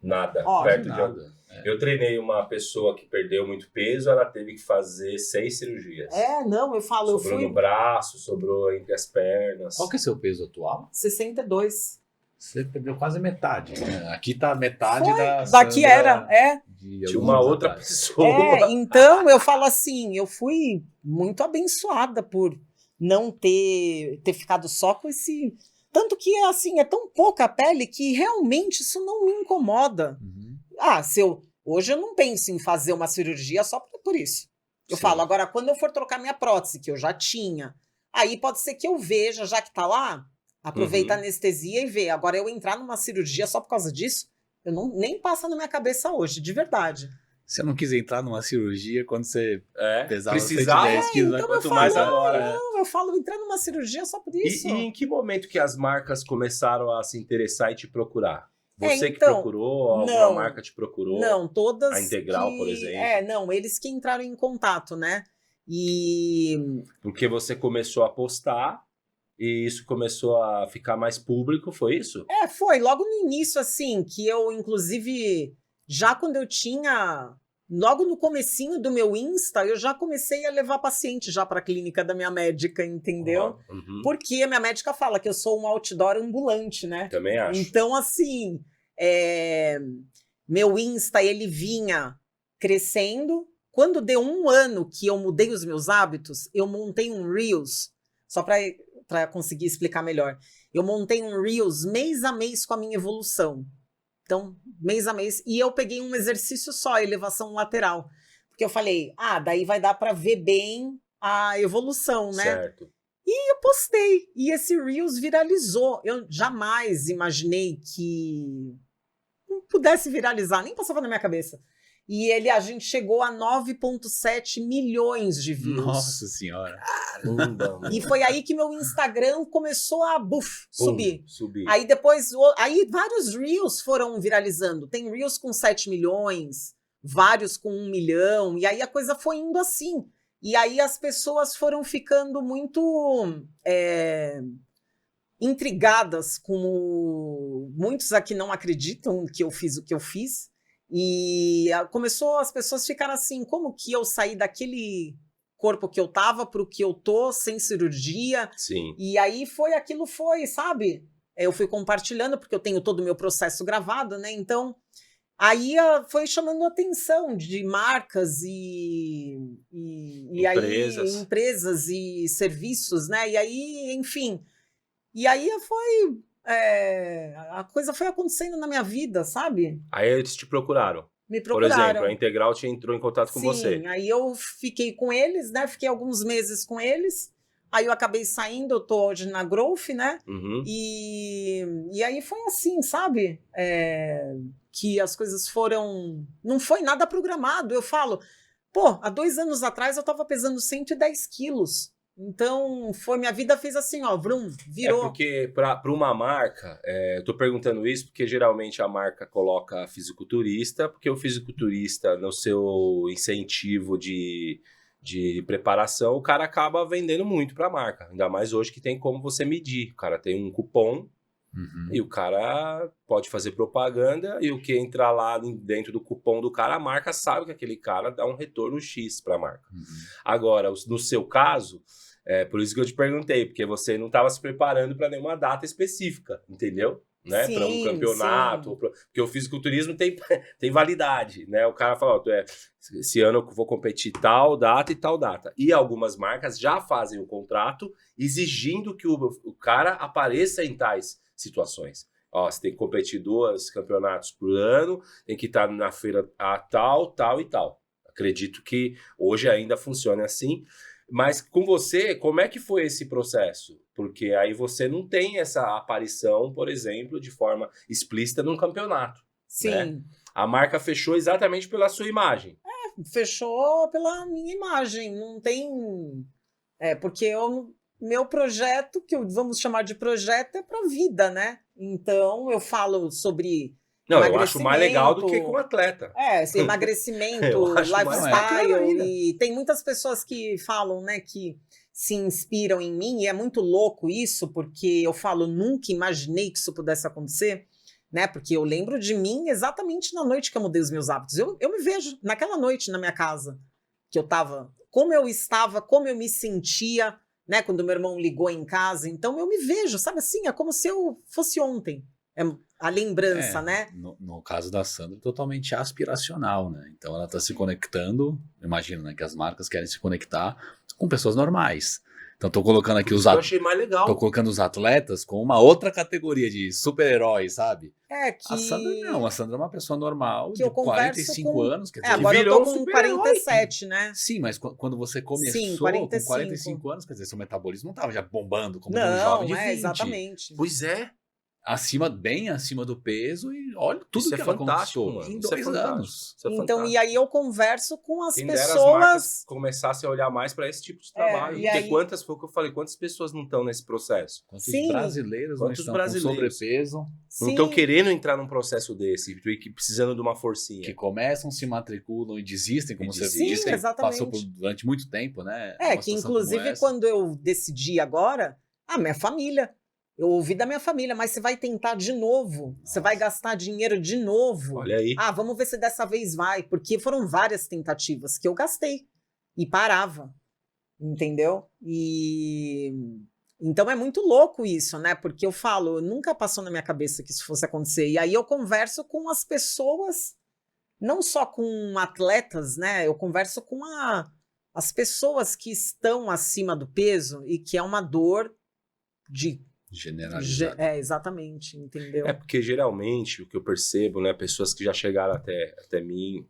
Nada. Ó, perto nada. de... Eu treinei uma pessoa que perdeu muito peso, ela teve que fazer 6 cirurgias. Não, eu falo, Sobrou eu fui... no braço, sobrou entre as pernas. Qual que é seu peso atual? 62. Você perdeu quase metade, né? Aqui tá metade da Daqui Sandra era, de uma outra pessoa. Então eu falo assim, eu fui muito abençoada por não ter ficado só com esse... Tanto que, assim, é tão pouca a pele que realmente isso não me incomoda. Uhum. Hoje eu não penso em fazer uma cirurgia só por isso. Eu Sim. falo, agora, quando eu for trocar minha prótese, que eu já tinha, aí pode ser que eu veja, já que tá lá, aproveita a anestesia e vê. Agora, eu entrar numa cirurgia só por causa disso, nem passa na minha cabeça hoje, de verdade. Você não quis entrar numa cirurgia quando você pesava precisava, 110 quilos, né? então Quanto mais agora. Não, eu falo, entrar numa cirurgia só por isso. E em que momento que as marcas começaram a se interessar e te procurar? Você que então, procurou? Alguma não, marca te procurou? Não, todas. A Integral, por exemplo. Não, eles que entraram em contato, né? E. Porque você começou a postar e isso começou a ficar mais público, foi isso? Foi logo no início, assim, que eu, inclusive, já quando eu tinha. Logo no comecinho do meu Insta, eu já comecei a levar paciente já para a clínica da minha médica, entendeu? Uhum. Porque a minha médica fala que eu sou um outdoor ambulante, né? Também acho. Então, assim, meu Insta, ele vinha crescendo. Quando deu um ano que eu mudei os meus hábitos, eu montei um Reels, só para conseguir explicar melhor. Eu montei um Reels mês a mês com a minha evolução. Então, mês a mês. E eu peguei um exercício só, elevação lateral. Porque eu falei, daí vai dar para ver bem a evolução, né? Certo. E eu postei. E esse Reels viralizou. Eu jamais imaginei que não pudesse viralizar. Nem passava na minha cabeça. E a gente chegou a 9,7 milhões de views. Nossa senhora. Caramba. E foi aí que meu Instagram começou a subir. Aí depois, vários Reels foram viralizando. Tem Reels com 7 milhões, vários com 1 milhão. E aí a coisa foi indo assim. E aí as pessoas foram ficando muito intrigadas com... Muitos aqui não acreditam que eu fiz o que eu fiz. E começou as pessoas ficaram assim, como que eu saí daquele corpo que eu tava para o que eu tô, sem cirurgia? Sim. E aí aquilo foi, sabe? Eu fui compartilhando, porque eu tenho todo o meu processo gravado, né? Então, aí foi chamando a atenção de marcas e empresas e serviços, né? E aí, enfim... E aí a coisa foi acontecendo na minha vida, sabe? Aí eles te procuraram. Me Por procuraram. exemplo, a Integral te entrou em contato com você. Sim, aí eu fiquei com eles, né? Fiquei alguns meses com eles. Aí eu acabei saindo, eu tô hoje na Growth, né? Uhum. E aí foi assim, sabe? Que as coisas foram... Não foi nada programado. Eu falo, pô, há 2 anos atrás eu tava pesando 110 quilos. Então, minha vida fez assim, ó, vrum, virou. Porque para uma marca, eu tô perguntando isso porque geralmente a marca coloca fisiculturista, porque o fisiculturista, no seu incentivo de preparação, o cara acaba vendendo muito para a marca. Ainda mais hoje que tem como você medir. O cara tem um cupom e o cara pode fazer propaganda e o que entrar lá dentro do cupom do cara, a marca sabe que aquele cara dá um retorno X para a marca. Agora, no seu caso... por isso que eu te perguntei, porque você não estava se preparando para nenhuma data específica, entendeu? Né? Para um campeonato, porque o fisiculturismo tem validade, né? O cara fala, esse ano eu vou competir tal data e tal data. E algumas marcas já fazem o contrato exigindo que o cara apareça em tais situações. Ó, você tem que competir 2 campeonatos por ano, tem que estar na feira tal e tal. Acredito que hoje ainda funcione assim. Mas com você, como é que foi esse processo? Porque aí você não tem essa aparição, por exemplo, de forma explícita num campeonato. Sim. Né? A marca fechou exatamente pela sua imagem. Fechou pela minha imagem. Não tem... porque meu projeto, que vamos chamar de projeto, é para a vida, né? Então, eu falo sobre... Não, eu acho mais legal do que com um atleta. Esse emagrecimento, lifestyle, e tem muitas pessoas que falam, né, que se inspiram em mim, e é muito louco isso, porque eu falo, nunca imaginei que isso pudesse acontecer, né, porque eu lembro de mim exatamente na noite que eu mudei os meus hábitos. Eu me vejo naquela noite na minha casa, que eu estava, como eu estava, como eu me sentia, né, quando meu irmão ligou em casa, então eu me vejo, sabe assim, é como se eu fosse ontem. A lembrança, né? No caso da Sandra, totalmente aspiracional, né? Então ela está se conectando, imagina, né, que as marcas querem se conectar com pessoas normais. Então tô colocando aqui eu achei mais legal. Tô colocando os atletas com uma outra categoria de super-heróis, sabe? Que... A Sandra não, a Sandra é uma pessoa normal, que de 45 anos. Quer dizer, agora eu tô com 47, né? Sim, mas quando você começou Sim, 45. com 45 anos, quer dizer, seu metabolismo não tava já bombando como de um não, jovem de 20. Exatamente. Pois é. Bem acima do peso e olha tudo isso que ela conquistou mano. em 2 anos. Então, e aí eu converso com as pessoas... As marcas começassem a olhar mais para esse tipo de trabalho. Porque aí... foi o que eu falei, quantas pessoas não estão nesse processo? Quantos brasileiros não estão com sobrepeso? Não estão querendo entrar num processo desse, precisando de uma forcinha. Que começam, se matriculam e desistem, como você disse. Exatamente. Passou durante muito tempo, né? Que inclusive quando eu decidi agora, minha família... Eu ouvi da minha família, mas você vai tentar de novo. Nossa. Você vai gastar dinheiro de novo. Olha aí. Vamos ver se dessa vez vai. Porque foram várias tentativas que eu gastei. E parava. Entendeu? Então é muito louco isso, né? Porque eu falo, nunca passou na minha cabeça que isso fosse acontecer. E aí eu converso com as pessoas, não só com atletas, né? Eu converso com as pessoas que estão acima do peso e que é uma dor de... generalizada. Exatamente, entendeu? Porque geralmente o que eu percebo, né, pessoas que já chegaram até mim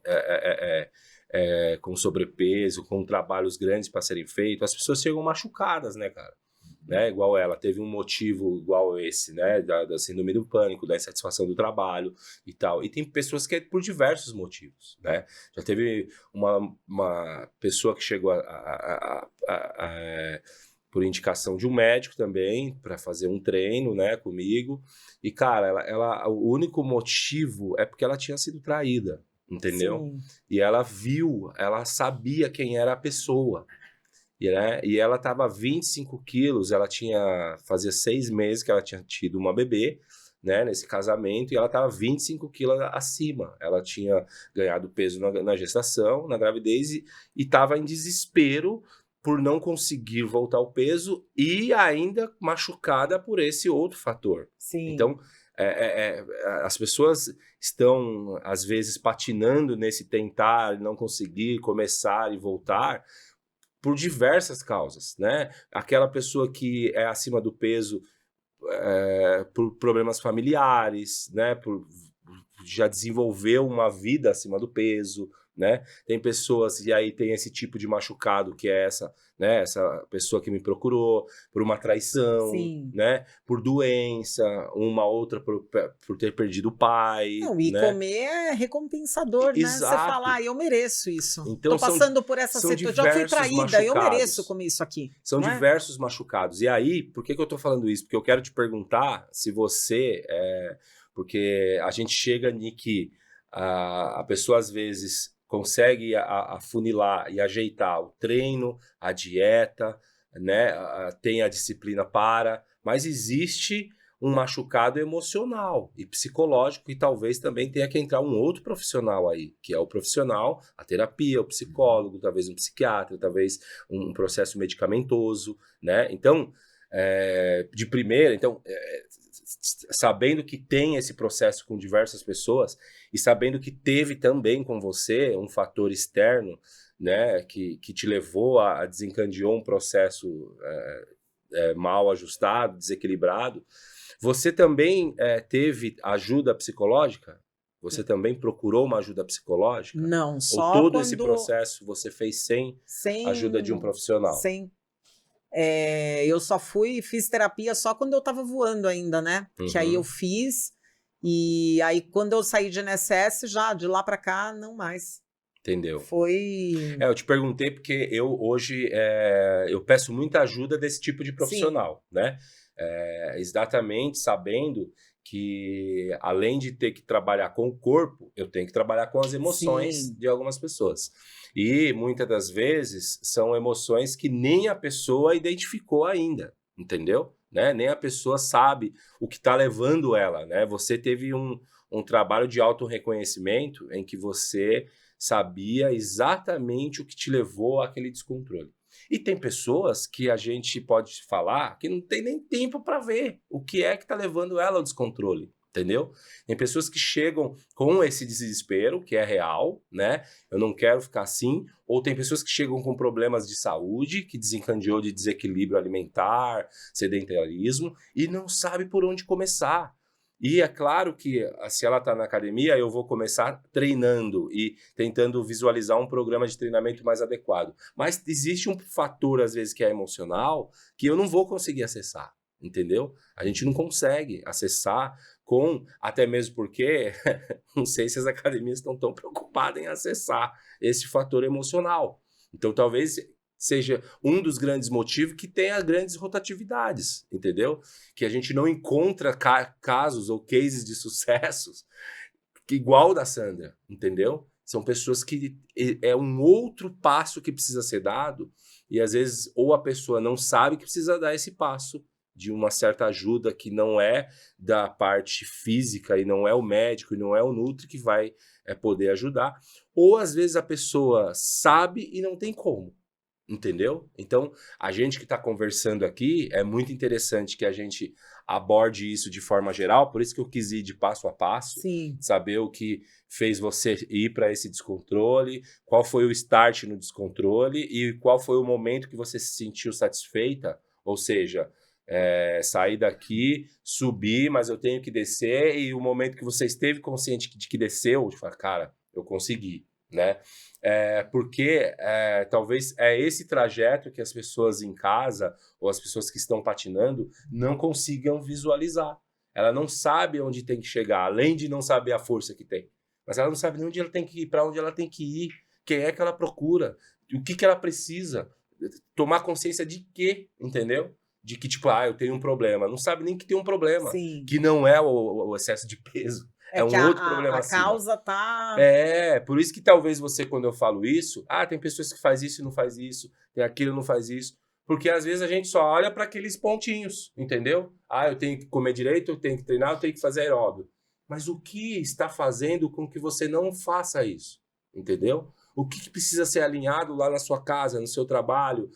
com sobrepeso, com trabalhos grandes para serem feitos, as pessoas chegam machucadas, né, cara? Né, igual ela, teve um motivo igual esse, né, da síndrome do pânico, da insatisfação do trabalho e tal. E tem pessoas que é por diversos motivos, né? Já teve uma pessoa que chegou por indicação de um médico também, para fazer um treino, né, comigo. E, cara, o único motivo é porque ela tinha sido traída, entendeu? Sim. E ela sabia quem era a pessoa. E ela tava 25 quilos, fazia 6 meses que ela tinha tido uma bebê, né, nesse casamento, e ela tava 25 quilos acima. Ela tinha ganhado peso na gestação, na gravidez, e tava em desespero por não conseguir voltar ao peso e ainda machucada por esse outro fator. Sim. Então, as pessoas estão, às vezes, patinando nesse tentar, não conseguir, começar e voltar, por diversas causas, né? Aquela pessoa que é acima do peso, por problemas familiares, né? Já desenvolveu uma vida acima do peso, né? Tem pessoas, e aí tem esse tipo de machucado que é essa, né? Essa pessoa que me procurou por uma traição, Sim. né? Por doença, uma outra por ter perdido o pai, Não, e né? comer é recompensador, né? Você Exato. fala, eu mereço isso. Então, Tô passando por essa são situação, já fui diversos traída, eu machucados. mereço comer isso aqui. São não é? diversos machucados. E aí, por que eu tô falando isso? Porque eu quero te perguntar se você... porque a gente chega em que a pessoa, às vezes, consegue afunilar e ajeitar o treino, a dieta, né? Tem a disciplina mas existe um machucado emocional e psicológico, e talvez também tenha que entrar um outro profissional aí, que é o profissional, a terapia, o psicólogo, talvez um psiquiatra, talvez um processo medicamentoso, né? Então, de primeira, sabendo que tem esse processo com diversas pessoas e sabendo que teve também com você um fator externo, né, que te levou desencadeou um processo mal ajustado, desequilibrado, você também teve ajuda psicológica? Você também procurou uma ajuda psicológica? Não, só Ou todo quando... esse processo você fez sem ajuda de um profissional? Sem. Eu só fiz terapia só quando eu tava voando ainda, né? Que aí eu fiz, e aí quando eu saí de INSS, já de lá pra cá, não mais. Entendeu? Foi... Eu te perguntei porque eu hoje eu peço muita ajuda desse tipo de profissional, né? Exatamente sabendo que além de ter que trabalhar com o corpo, eu tenho que trabalhar com as emoções de algumas pessoas. E muitas das vezes são emoções que nem a pessoa identificou ainda, entendeu? Né? Nem a pessoa sabe o que está levando ela, né? Você teve um trabalho de autorreconhecimento em que você sabia exatamente o que te levou àquele descontrole. E tem pessoas que a gente pode falar que não tem nem tempo para ver o que é que está levando ela ao descontrole, entendeu? Tem pessoas que chegam com esse desespero, que é real, né? Eu não quero ficar assim. Ou tem pessoas que chegam com problemas de saúde, que desencadeou de desequilíbrio alimentar, sedentarismo, e não sabe por onde começar. E é claro que se ela está na academia, eu vou começar treinando e tentando visualizar um programa de treinamento mais adequado. Mas existe um fator, às vezes, que é emocional, que eu não vou conseguir acessar, entendeu? A gente não consegue acessar até mesmo porque, não sei se as academias estão tão preocupadas em acessar esse fator emocional. Então, talvez seja um dos grandes motivos que tenha grandes rotatividades, entendeu? Que a gente não encontra casos ou cases de sucessos igual o da Sandra, entendeu? São pessoas que é um outro passo que precisa ser dado e às vezes ou a pessoa não sabe que precisa dar esse passo de uma certa ajuda que não é da parte física e não é o médico e não é o nutri que vai poder ajudar, ou às vezes a pessoa sabe e não tem como. Entendeu? Então, a gente que está conversando aqui, é muito interessante que a gente aborde isso de forma geral, por isso que eu quis ir de passo a passo, saber o que fez você ir para esse descontrole, qual foi o start no descontrole e qual foi o momento que você se sentiu satisfeita, ou seja, sair daqui, subir, mas eu tenho que descer, e o momento que você esteve consciente de que desceu, de falar, cara, eu consegui. Né? Porque talvez é esse trajeto que as pessoas em casa ou as pessoas que estão patinando não consigam visualizar. Ela não sabe onde tem que chegar, além de não saber a força que tem. Mas ela não sabe nem onde ela tem que ir, para onde ela tem que ir, quem é que ela procura, o que ela precisa. Tomar consciência de quê, entendeu? De que, tipo, eu tenho um problema. Não sabe nem que tem um problema, que não é o excesso de peso. É um outro problema acima. A causa tá... por isso que talvez você, quando eu falo isso, tem pessoas que faz isso e não faz isso, tem aquilo e não faz isso, porque às vezes a gente só olha para aqueles pontinhos, entendeu? Eu tenho que comer direito, eu tenho que treinar, eu tenho que fazer aeróbio. Mas o que está fazendo com que você não faça isso, entendeu? O que precisa ser alinhado lá na sua casa, no seu trabalho,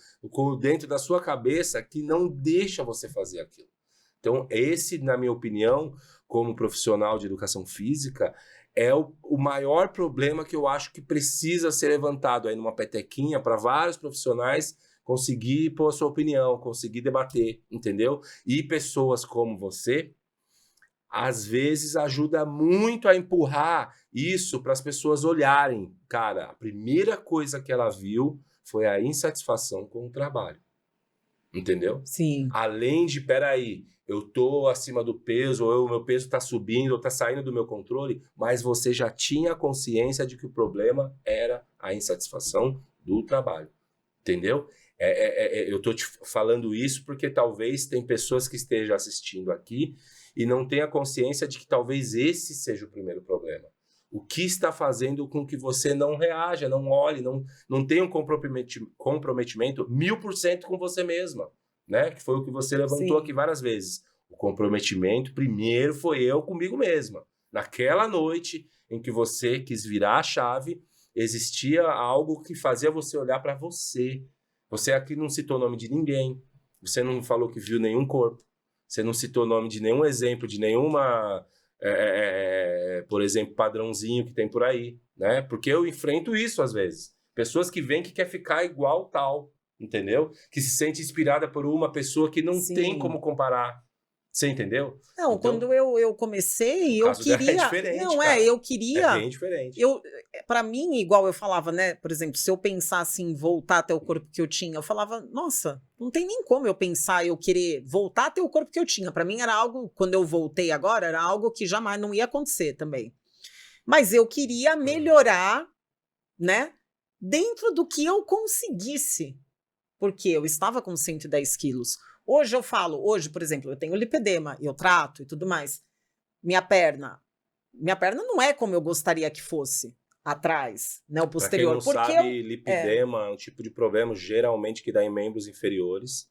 dentro da sua cabeça, que não deixa você fazer aquilo. Então, esse, na minha opinião, como profissional de educação física, é o maior problema que eu acho que precisa ser levantado aí numa petequinha para vários profissionais conseguir pôr a sua opinião, conseguir debater, entendeu? E pessoas como você, às vezes, ajuda muito a empurrar isso para as pessoas olharem. Cara, a primeira coisa que ela viu foi a insatisfação com o trabalho. Entendeu? Sim. Além de, peraí, eu tô acima do peso, ou o meu peso tá subindo, ou tá saindo do meu controle, mas você já tinha consciência de que o problema era a insatisfação do trabalho. Entendeu? Eu tô te falando isso porque talvez tem pessoas que estejam assistindo aqui e não tenha consciência de que talvez esse seja o primeiro problema. O que está fazendo com que você não reaja, não olhe, não tenha um comprometimento 1000% com você mesma, né? Que foi o que você levantou aqui várias vezes. O comprometimento primeiro foi eu comigo mesma. Naquela noite em que você quis virar a chave, existia algo que fazia você olhar para você. Você aqui não citou o nome de ninguém, você não falou que viu nenhum corpo, você não citou o nome de nenhum exemplo, de nenhuma... por exemplo, padrãozinho que tem por aí, né? Porque eu enfrento isso às vezes. Pessoas que vêm que quer ficar igual tal, entendeu? Que se sente inspirada por uma pessoa que não tem como comparar. Você entendeu? Não, então, quando eu comecei, eu queria... É diferente, não, cara. eu queria... É bem diferente. Para mim, igual eu falava, né? Por exemplo, se eu pensasse em voltar até o corpo que eu tinha, eu falava, nossa, não tem nem como eu pensar, eu querer voltar até o corpo que eu tinha. Para mim era algo, quando eu voltei agora, era algo que jamais não ia acontecer também. Mas eu queria melhorar, né? Dentro do que eu conseguisse. Porque eu estava com 110 quilos. Hoje eu falo, por exemplo, eu tenho lipedema, eu trato e tudo mais. Minha perna não é como eu gostaria que fosse atrás, né, o posterior. Pra quem não sabe, lipedema é um tipo de problema geralmente que dá em membros inferiores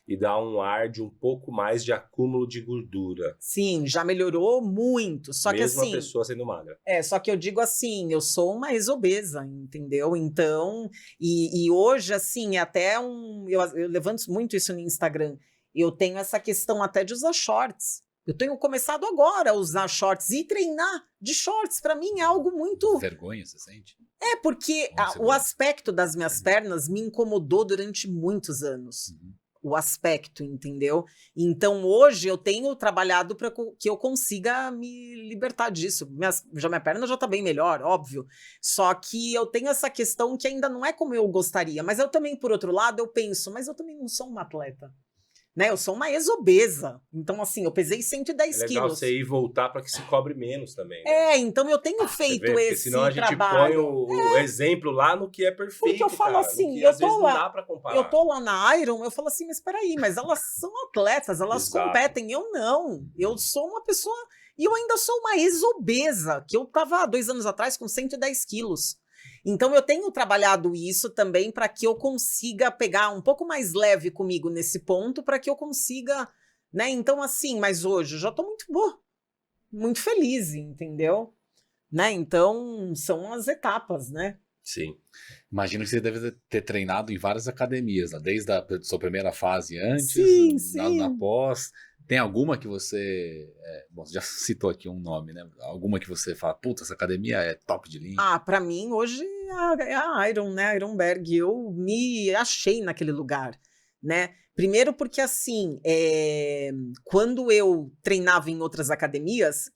e dá um ar de um pouco mais de acúmulo de gordura. Sim, já melhorou muito, só que assim... Mesmo a pessoa sendo magra. Só que eu digo assim, eu sou uma ex-obesa, entendeu? Então, e hoje, assim, até eu levanto muito isso no Instagram, eu tenho essa questão até de usar shorts. Eu tenho começado agora a usar shorts e treinar de shorts. Para mim é algo muito... Vergonha, você sente? Porque o aspecto das minhas pernas me incomodou durante muitos anos. Uhum. O aspecto, entendeu? Então, hoje eu tenho trabalhado para que eu consiga me libertar disso. Minha perna já tá bem melhor, óbvio. Só que eu tenho essa questão que ainda não é como eu gostaria. Mas eu também, por outro lado, eu penso, mas eu também não sou uma atleta. Né? Eu sou uma ex-obesa. Então, assim, eu pesei 110 quilos. É legal você ir e voltar para que se cobre menos também. Né? Então eu tenho feito esse senão a gente trabalho. põe o exemplo lá no que é perfeito. Porque eu falo assim, eu tô lá, não dá pra comparar. Eu tô lá na Iron, eu falo assim, mas peraí, mas elas são atletas, elas competem, eu não. Eu sou uma pessoa, e eu ainda sou uma ex-obesa, que eu tava 2 anos atrás com 110 quilos. Então eu tenho trabalhado isso também para que eu consiga pegar um pouco mais leve comigo nesse ponto, para que eu consiga, né? Então assim, mas hoje eu já tô muito boa, muito feliz, entendeu? Né? Então são as etapas, né? Sim. Imagino que você deve ter treinado em várias academias, né? Desde a sua primeira fase antes, sim. Na pós. Tem alguma que você... bom, você já citou aqui um nome, né? Alguma que você fala, puta, essa academia é top de linha? Pra mim, hoje é a Iron, né? Ironberg. Eu me achei naquele lugar, né? Primeiro porque, assim, quando eu treinava em outras academias,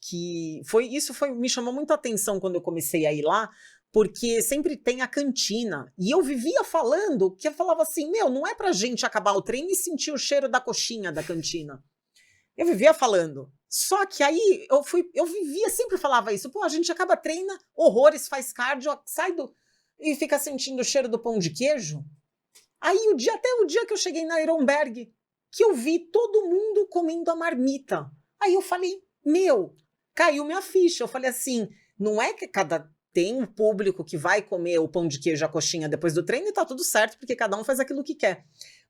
me chamou muito a atenção quando eu comecei a ir lá, porque sempre tem a cantina. E eu vivia falando, que eu falava assim, não é pra gente acabar o treino e sentir o cheiro da coxinha da cantina. Eu vivia falando. Só que aí eu vivia, sempre falava isso. Pô, a gente acaba treina, horrores, faz cardio, e fica sentindo o cheiro do pão de queijo. Aí até o dia que eu cheguei na Ironberg, que eu vi todo mundo comendo a marmita. Aí eu falei, caiu minha ficha. Eu falei assim, não é que tem um público que vai comer o pão de queijo, a coxinha depois do treino e tá tudo certo, porque cada um faz aquilo que quer.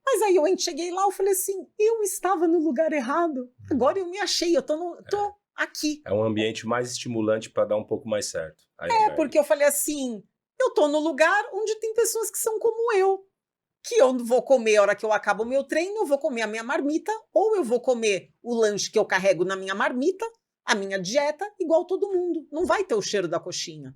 Mas aí eu cheguei lá, eu falei assim, eu estava no lugar errado. Agora eu me achei, eu tô aqui. É um ambiente mais estimulante para dar um pouco mais certo. Porque eu falei assim, eu tô no lugar onde tem pessoas que são como eu. Que eu vou comer a hora que eu acabo o meu treino, eu vou comer a minha marmita, ou eu vou comer o lanche que eu carrego na minha marmita, a minha dieta, igual todo mundo. Não vai ter o cheiro da coxinha.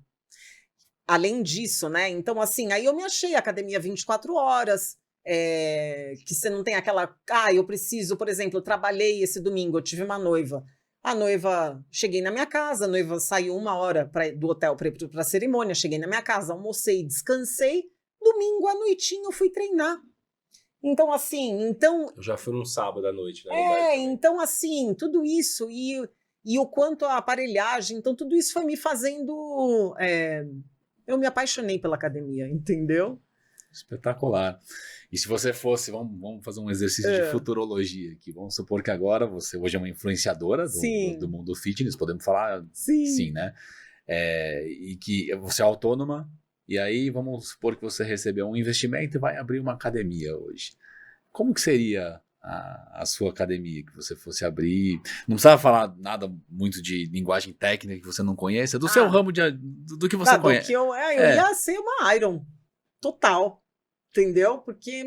Além disso, né? Então, assim, aí eu me achei academia 24 horas, que você não tem aquela... eu preciso, por exemplo, eu trabalhei esse domingo, eu tive uma noiva. A noiva, cheguei na minha casa, a noiva saiu 1 hora do hotel para ir para a cerimônia, cheguei na minha casa, almocei, descansei, domingo à noitinha eu fui treinar. Então, assim, Eu já fui num sábado à noite, né? Então, assim, tudo isso, e o quanto a aparelhagem, então tudo isso foi me fazendo... eu me apaixonei pela academia, entendeu? Espetacular. E se você fosse, vamos fazer um exercício de futurologia aqui. Vamos supor que agora você hoje é uma influenciadora do mundo fitness, podemos falar sim, né? E que você é autônoma, e aí vamos supor que você recebeu um investimento e vai abrir uma academia hoje. Como que seria a sua academia que você fosse abrir? Não precisava falar nada muito de linguagem técnica que você não conheça, do seu ramo do que você conhece. Eu ia ser uma Iron, total, entendeu? Porque,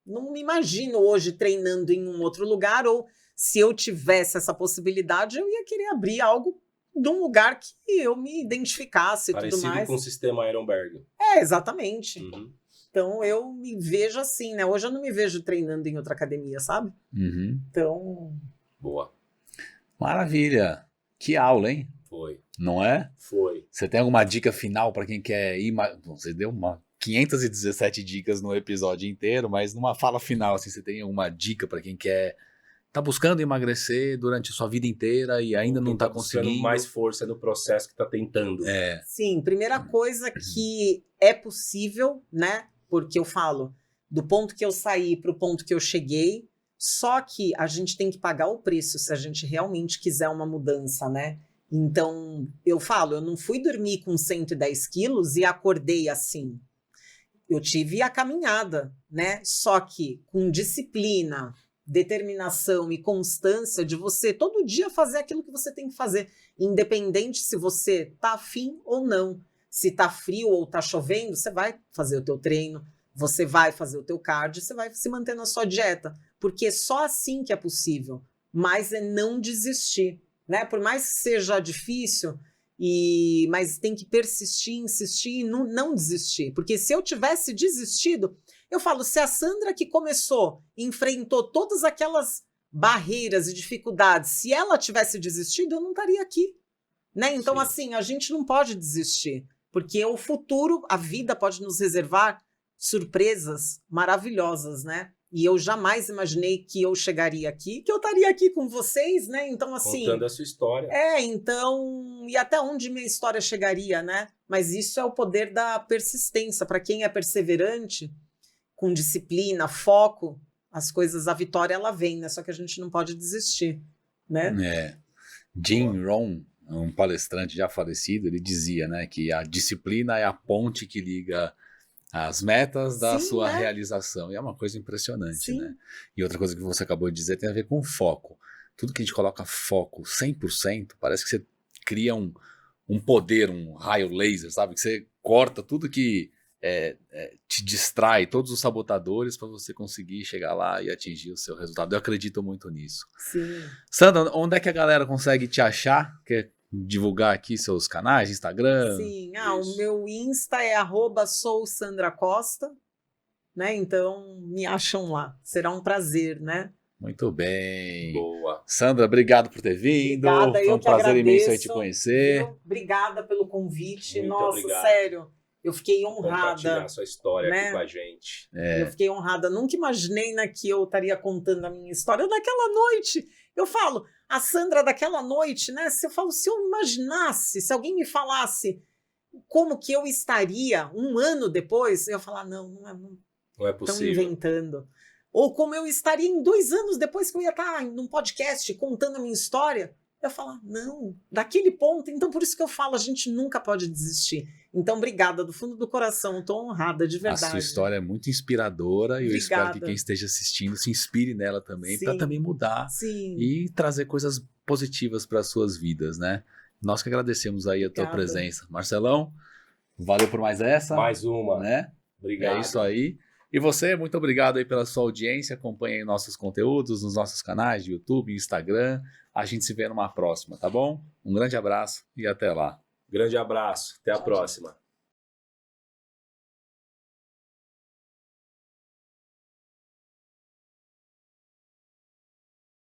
não me imagino hoje treinando em um outro lugar, ou se eu tivesse essa possibilidade, eu ia querer abrir algo de um lugar que eu me identificasse e tudo mais. Parecido com o sistema Ironberg. Exatamente. Uhum. Então, eu me vejo assim, né? Hoje eu não me vejo treinando em outra academia, sabe? Uhum. Então... Boa. Maravilha. Que aula, hein? Foi. Não é? Foi. Você tem alguma dica final para quem quer ir? Você deu 517 dicas no episódio inteiro, mas numa fala final, assim, você tem alguma dica para quem quer... Tá buscando emagrecer durante a sua vida inteira e ainda não tá conseguindo? Mais força no processo que tá tentando. Sim, primeira coisa que é possível, né? Porque eu falo, do ponto que eu saí para o ponto que eu cheguei, só que a gente tem que pagar o preço se a gente realmente quiser uma mudança, né? Então, eu falo, eu não fui dormir com 110 quilos e acordei assim. Eu tive a caminhada, né? Só que com disciplina, determinação e constância de você todo dia fazer aquilo que você tem que fazer, independente se você tá afim ou não. Se tá frio ou tá chovendo, você vai fazer o teu treino, você vai fazer o teu cardio, você vai se manter na sua dieta, porque só assim que é possível, mas é não desistir, né? Por mais que seja difícil, mas tem que persistir, insistir e não desistir, porque se eu tivesse desistido, eu falo, se a Sandra que começou, enfrentou todas aquelas barreiras e dificuldades, se ela tivesse desistido, eu não estaria aqui, né? Então, assim, a gente não pode desistir, porque o futuro, a vida pode nos reservar surpresas maravilhosas, né? E eu jamais imaginei que eu chegaria aqui, que eu estaria aqui com vocês, né? Então, assim... Contando a sua história. Então... E até onde minha história chegaria, né? Mas isso é o poder da persistência. Para quem é perseverante, com disciplina, foco, as coisas, a vitória, ela vem, né? Só que a gente não pode desistir, né? Jim Rohn, um palestrante já falecido, ele dizia, né, que a disciplina é a ponte que liga as metas da sua realização. E é uma coisa impressionante, né? E outra coisa que você acabou de dizer tem a ver com foco. Tudo que a gente coloca foco 100%, parece que você cria um poder, um raio laser, sabe? Que você corta tudo que te distrai, todos os sabotadores para você conseguir chegar lá e atingir o seu resultado. Eu acredito muito nisso. Sim. Sandra, onde é que a galera consegue te achar? Quer divulgar aqui seus canais, Instagram? Sim, o meu Insta é @sousandracosta, né? Então me acham lá. Será um prazer, né? Muito bem. Boa. Sandra, obrigado por ter vindo. Obrigada, foi um prazer imenso aí te conhecer. Obrigada pelo convite. Muito Nossa, obrigado. Sério. Eu fiquei honrada. Compartilhar sua história, né? aqui com a gente. Eu fiquei honrada. Nunca imaginei, né, que eu estaria contando a minha história daquela noite. Eu falo, a Sandra daquela noite, né? Se eu imaginasse, se alguém me falasse como que eu estaria 1 ano depois, eu ia falar, não é possível. Estão inventando. Ou como eu estaria em 2 anos depois que eu ia estar num podcast contando a minha história. Eu ia falar, não, daquele ponto. Então, por isso que eu falo, a gente nunca pode desistir. Então, obrigada, do fundo do coração, estou honrada, de verdade. A sua história é muito inspiradora e eu espero que quem esteja assistindo se inspire nela também, para também mudar e trazer coisas positivas para as suas vidas, né? Nós que agradecemos aí a tua presença. Marcelão, valeu por mais essa. Mais uma. Né? Obrigado. É isso aí. E você, muito obrigado aí pela sua audiência, acompanhe aí nossos conteúdos nos nossos canais de YouTube, Instagram. A gente se vê numa próxima, tá bom? Um grande abraço e até lá. Grande abraço, até a próxima.